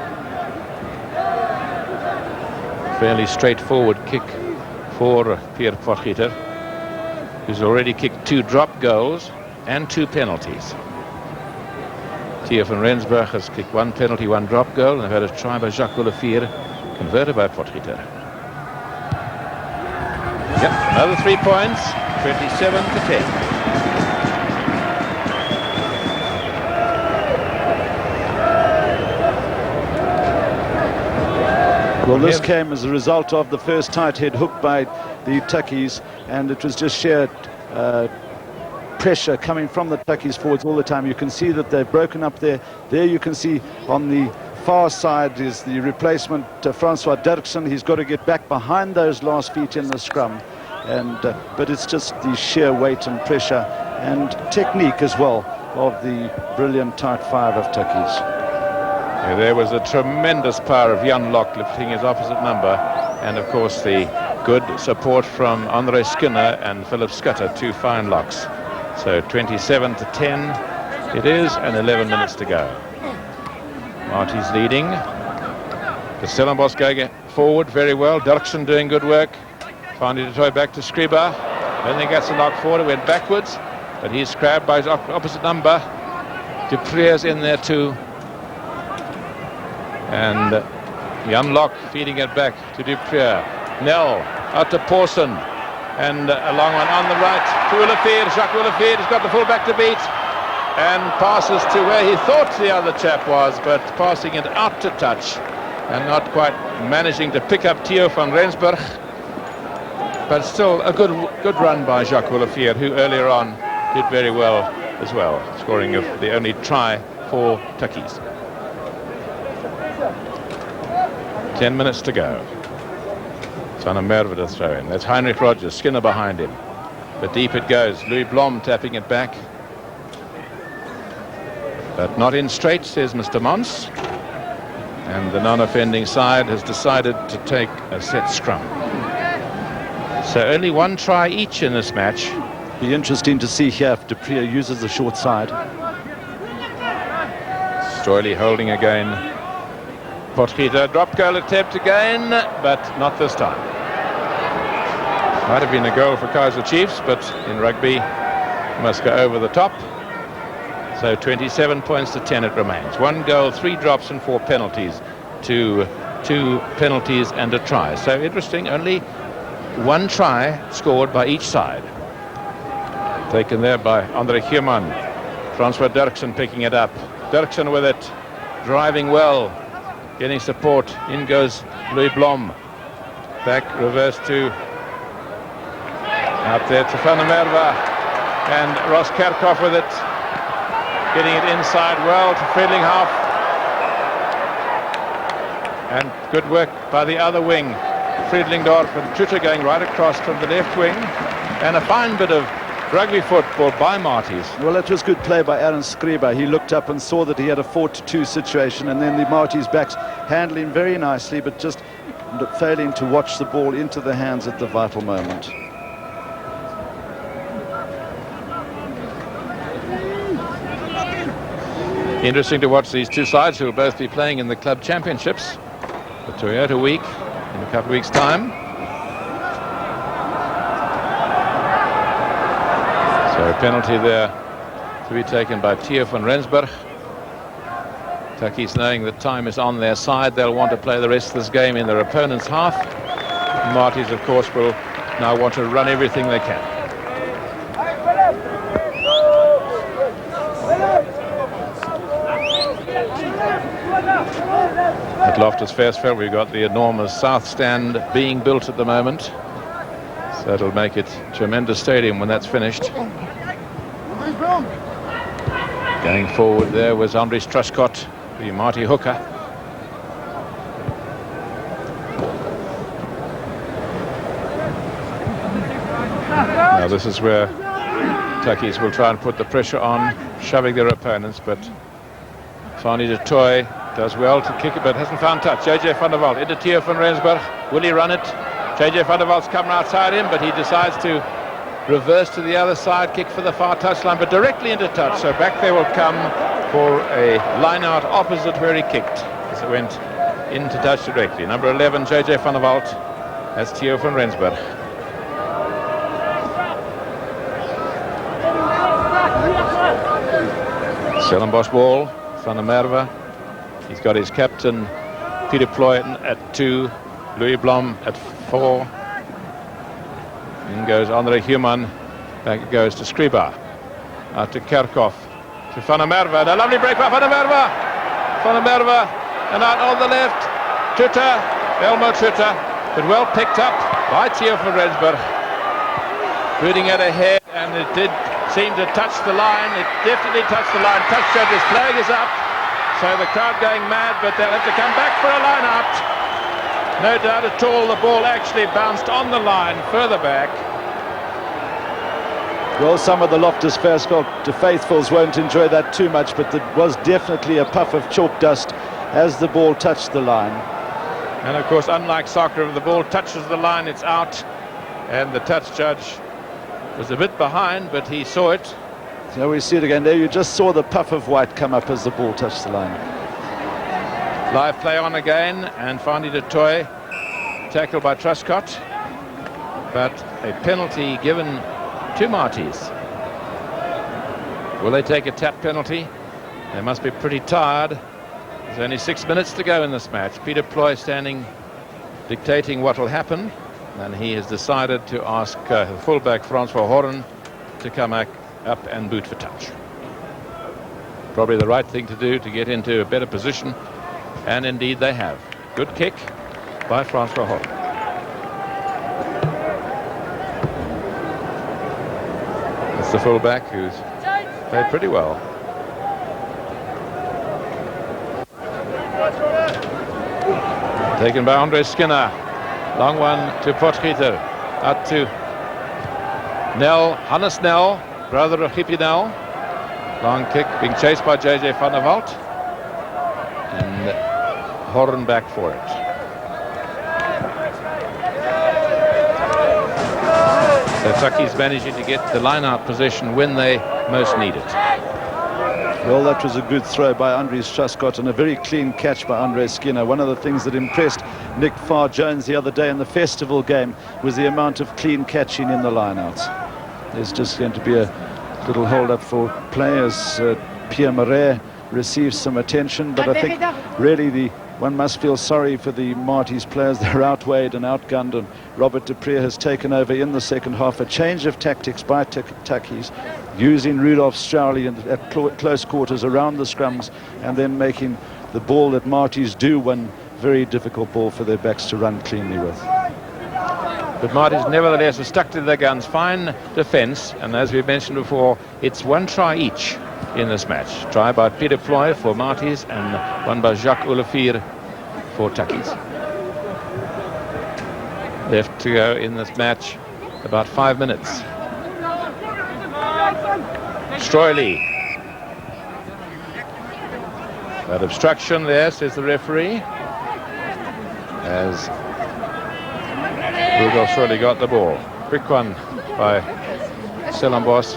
Speaker 4: Fairly straightforward kick for Pierre Potgieter, who's already kicked 2 drop goals and 2 penalties. Theo van Rensburg has kicked 1 penalty, 1 drop goal, and they've had a try by Jacques Olivier, converted by Potgieter. Yep, another 3 points, 27-10.
Speaker 5: Well, this came as a result of the first tight head hook by the Tukkies, and it was just sheer pressure coming from the Tukkies forwards all the time. You can see that they've broken up there. There you can see on the far side is the replacement, Francois Dirksen. He's got to get back behind those last feet in the scrum. But it's just the sheer weight and pressure and technique as well of the brilliant tight five of Tukkies.
Speaker 4: Yeah, there was a tremendous power of Jan Lok lifting his opposite number, and of course the good support from Andre Skinner and Philip Scudder, two fine locks. So 27-10 it is, and 11 minutes to go. Marty's leading. The Stellenbosch going forward very well. Dirksen doing good work. Finally to toy back to Scriba. Then he gets a knock forward. It went backwards, but he's grabbed by his opposite number. Dupree's in there too. And Jan Lok feeding it back to Dupree. Nel out to Pawson. And a long one on the right to Olivier. Jacques Olivier has got the full back to beat. And passes to where he thought the other chap was, but passing it out to touch. And not quite managing to pick up Theo van Rensburg. But still a good run by Jacques Olivier, who earlier on did very well as well, scoring the only try for Tukkies. 10 minutes to go. Van der Merwe to throw in. That's Heinrich Rogers, Skinner behind him. But deep it goes. Louis Blom tapping it back. But not in straight, says Mr. Mons. And the non-offending side has decided to take a set scrum. So only one try each in this match.
Speaker 5: Be interesting to see here if Dupree uses the short side.
Speaker 4: Stroily holding again. Potgieter, drop goal attempt again, but not this time. Might have been a goal for Kaiser Chiefs, but in rugby must go over the top. So 27 points to 10 it remains. 1 goal, 3 drops and 4 penalties to 2 penalties and a try. So interesting, only 1 try scored by each side. Taken there by Andre Human. Francois Dirksen picking it up. Dirksen with it, driving well, getting support. In goes Louis Blom. Back, reverse to out there to Van der Merwe. And Ross Kerkhoff with it. Getting it inside well to Friedlinghoff. And good work by the other wing. Friedlingdorf and Tutte going right across from the left wing. And a fine bit of rugby football by Marty's.
Speaker 5: Well, that was good play by Aaron Scriba. He looked up and saw that he had a 4-2 situation, and then the Marty's backs handling very nicely, but just failing to watch the ball into the hands at the vital moment.
Speaker 4: Interesting to watch these two sides who will both be playing in the club championships. The Toyota Week in a couple of weeks' time. So a penalty there to be taken by Theo van Rensburg. Tukkies, knowing that time is on their side, they'll want to play the rest of this game in their opponent's half. Marty's, of course, will now want to run everything they can. At Loftus Versfeld, we've got the enormous south stand being built at the moment. So it'll make it a tremendous stadium when that's finished. Going forward there was Andries Truscott, the Marty hooker. Now this is where Tukkies will try and put the pressure on, shoving their opponents, but Fani de Toy does well to kick it, but hasn't found touch. JJ van der Walt into Theo van Rensburg. Will he run it? JJ van der Walt's come outside him, but he decides to reverse to the other side, kick for the far touchline, but directly into touch. So back they will come for a line out opposite where he kicked, as it went into touch directly. Number 11, JJ van der Walt. That's Theo van Rensburg. Stellenbosch ball, Van der Merwe. He's got his captain, Peter Ployton, at 2, Louis Blom at 4. In goes Andre Human. Back it goes to Scriba. Out to Kerkhoff. To Van der Merwe. And a lovely break by Van der Merwe. Van der Merwe. And out on the left. Tutte. Elmo Tutter, but well picked up by Theo van Rensburg. Booting it ahead, and it did seem to touch the line. It definitely touched the line. Touch judge's flag is up, so the crowd going mad, but they'll have to come back for a line out. No doubt at all, the ball actually bounced on the line further back.
Speaker 5: Well, some of the Loftus Versfeld faithfuls won't enjoy that too much, but there was definitely a puff of chalk dust as the ball touched the line.
Speaker 4: And of course, unlike soccer, if the ball touches the line, it's out. And the touch judge was a bit behind, but he saw it.
Speaker 5: So we see it again there. You just saw the puff of white come up as the ball touched the line.
Speaker 4: Live play on again, and Fandi de Toy tackled by Truscott, but a penalty given to Marties. Will they take a tap penalty? They must be pretty tired. There's only 6 minutes to go in this match. Peter Ploy standing, dictating what will happen, and he has decided to ask the fullback Francois Horn to come up and boot for touch. Probably the right thing to do to get into a better position, and indeed they have. Good kick by Francois Horn. It's the fullback who's played pretty well. Taken by Andre Skinner. Long one to Potgieter. Out to Nel, Hannes Nel, brother of Gippie Nel. Long kick being chased by JJ van der Walt. And Horn back for it. So Tukkies managing to get the line-out position when they most need it.
Speaker 5: Well, that was a good throw by Andries Truscott and a very clean catch by Andre Skinner. One of the things that impressed Nick Farr-Jones the other day in the festival game was the amount of clean catching in the line-outs. There's just going to be a little hold-up for players. Pierre Marais receives some attention, but I think really one must feel sorry for the Marties players. They're outweighed and outgunned, and Robert de Preer has taken over in the second half. A change of tactics by Tukkies, using Rudolf Strowley at close quarters around the scrums, and then making the ball that Marties do one very difficult ball for their backs to run cleanly with.
Speaker 4: But Marties nevertheless have stuck to their guns. Fine defence, and as we mentioned before, it's one try each in this match. Try by Peter Ploy for Marties and one by Jacques Olivier for Tukkies. Left to go in this match about 5 minutes. Stroily. That obstruction there, says the referee, as Rudolf Stroily got the ball. Quick one by Stellenbosch.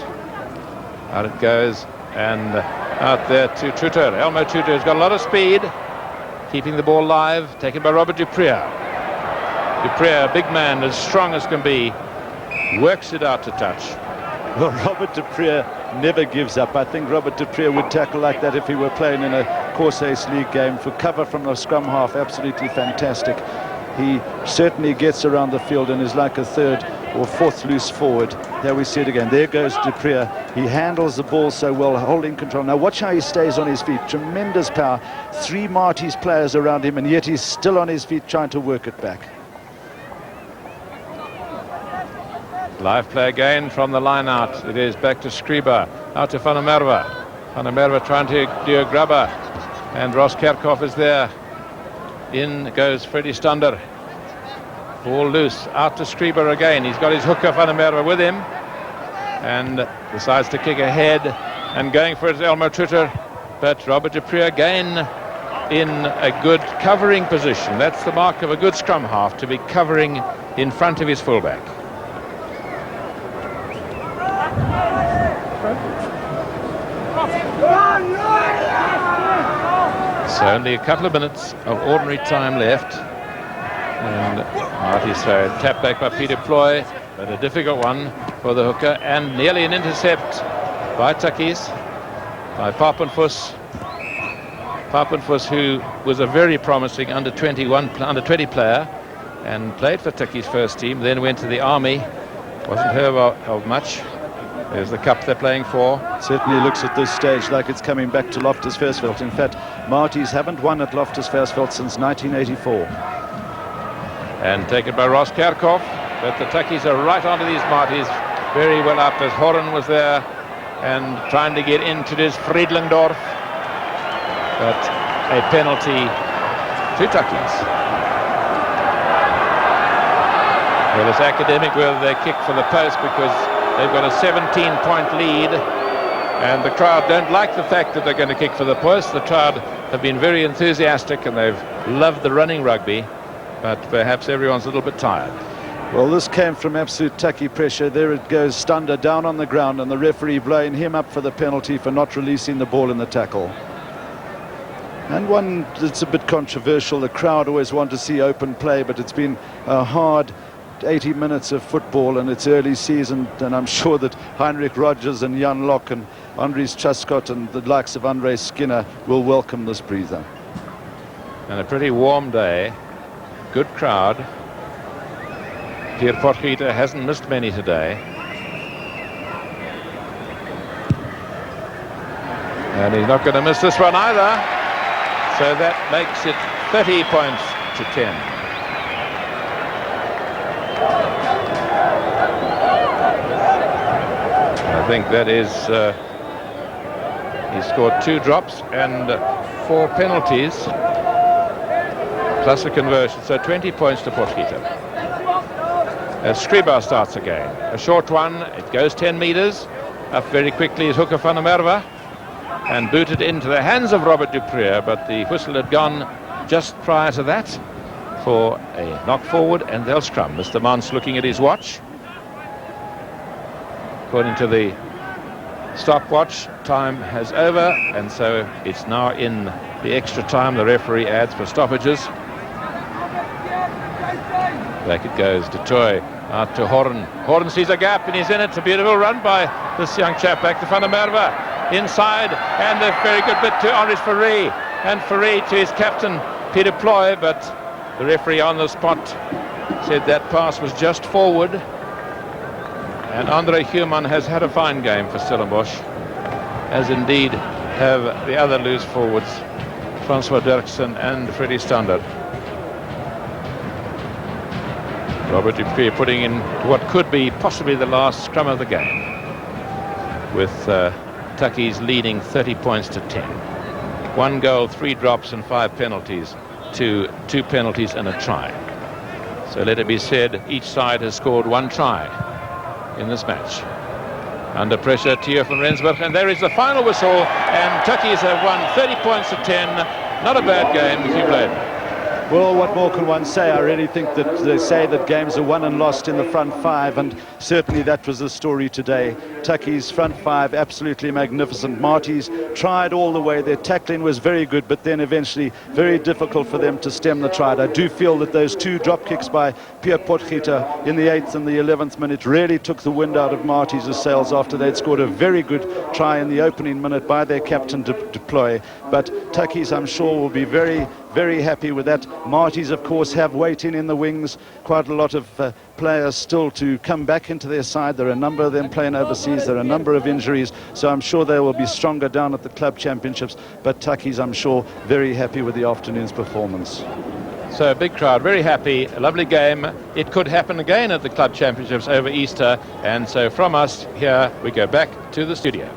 Speaker 4: Out it goes, and out there to Tutter. Elmo Tutter has got a lot of speed, keeping the ball live, taken by Robert du Preer. Du Preer, a big man, as strong as can be, works it out to touch.
Speaker 5: Well, Robert de Preer never gives up. I think Robert de Preer would tackle like that if he were playing in a Corsace League game. For cover from the scrum half, absolutely fantastic. He certainly gets around the field and is like a third or fourth loose forward. There we see it again. There goes de Preer. He handles the ball so well, holding control. Now watch how he stays on his feet. Tremendous power. 3 Marties players around him, and yet he's still on his feet trying to work it back.
Speaker 4: Live play again from the line out. It is back to Scriba, out to Van der Merwe. Van der Merwe trying to do a grubber, and Ross Kerkhoff is there. In goes Freddie Stander. Ball loose, out to Scriba again. He's got his hooker Van der Merwe with him, and decides to kick ahead, and going for it is Elmo Tutter, but Robert de Preer again in a good covering position. That's the mark of a good scrum half, to be covering in front of his fullback. So only a couple of minutes of ordinary time left, and Marties throw tap back by Peter Ploy, but a difficult one for the hooker, and nearly an intercept by Tukkies, by Papenfuss. Papenfuss, who was a very promising under 20 player and played for Tukkies' first team, then went to the army, wasn't heard of much. There's the cup they're playing for.
Speaker 5: Certainly looks at this stage like it's coming back to Loftus Versfeld. In fact, Marties haven't won at Loftus Versfeld since 1984.
Speaker 4: and taken by Ross Kerkhoff. But the Tukkies are right onto these Marties, very well up as Horan was there and trying to get into this Friedlingdorf. But a penalty to Tukkies. Well, it's academic whether they kick for the post because they've got a 17-point lead, and the crowd don't like the fact that they're going to kick for the post. The crowd have been very enthusiastic and they've loved the running rugby, but perhaps everyone's a little bit tired.
Speaker 5: Well, this came from absolute Tukkie pressure. There it goes, Stander down on the ground, and the referee blowing him up for the penalty for not releasing the ball in the tackle. And one that's a bit controversial. The crowd always want to see open play, but it's been a hard 80 minutes of football and it's early season, and I'm sure that Heinrich Rogers and Jan Locke and Andries Chascott and the likes of Andre Skinner will welcome this breather.
Speaker 4: And a pretty warm day, good crowd. Pierre Potgieter hasn't missed many today. And he's not going to miss this one either. So that makes it 30 points to 10. I think that is, he scored 2 drops and 4 penalties, plus a conversion, so 20 points to Potgieter. As Skriba starts again, a short one, it goes 10 meters, up very quickly is Hooker van der Merwe, and booted into the hands of Robert Dupree, but the whistle had gone just prior to that for a knock forward, and they'll scrum. Mr. Mans looking at his watch. According to the stopwatch, time has over, and so it's now in the extra time the referee adds for stoppages. Back it goes, De Toy out to Horan. Horan sees a gap and he's in it. It's a beautiful run by this young chap. Back to Van der Merwe. Inside, and a very good bit to Henri Ferré. And Ferré to his captain, Peter Ploy, but the referee on the spot said that pass was just forward. And Andre Human has had a fine game for Stellenbosch, as indeed have the other loose forwards, Francois Dirksen and Freddie Stander. Robert Dupree putting in what could be possibly the last scrum of the game, with Tukkies leading 30 points to 10. 1 goal, 3 drops and 5 penalties to 2 penalties and a try. So let it be said, each side has scored 1 try in this match. Under pressure, Theo van Rensburg, and there is the final whistle, and Tukkies have won 30 points to 10. Not a bad game, Hugh Bladen.
Speaker 5: Well, what more can one say? I really think that they say that games are won and lost in the front 5, and certainly that was the story today. Tukkies front 5 absolutely magnificent. Marties tried all the way. Their tackling was very good, but then eventually very difficult for them to stem the tide. I do feel that those 2 drop kicks by Pierre Potgieter in the 8th and the 11th minute really took the wind out of Marties' sails after they'd scored a very good try in the opening minute by their captain Deploy. But Tukkies, I'm sure, will be very, very happy with that. Marties, of course, have waiting in the wings. Quite a lot of players still to come back into their side. There are a number of them playing overseas. There are a number of injuries. So I'm sure they will be stronger down at the club championships. But Tukkies, I'm sure, very happy with the afternoon's performance.
Speaker 4: So a big crowd, very happy, a lovely game. It could happen again at the club championships over Easter. And so from us here, we go back to the studio.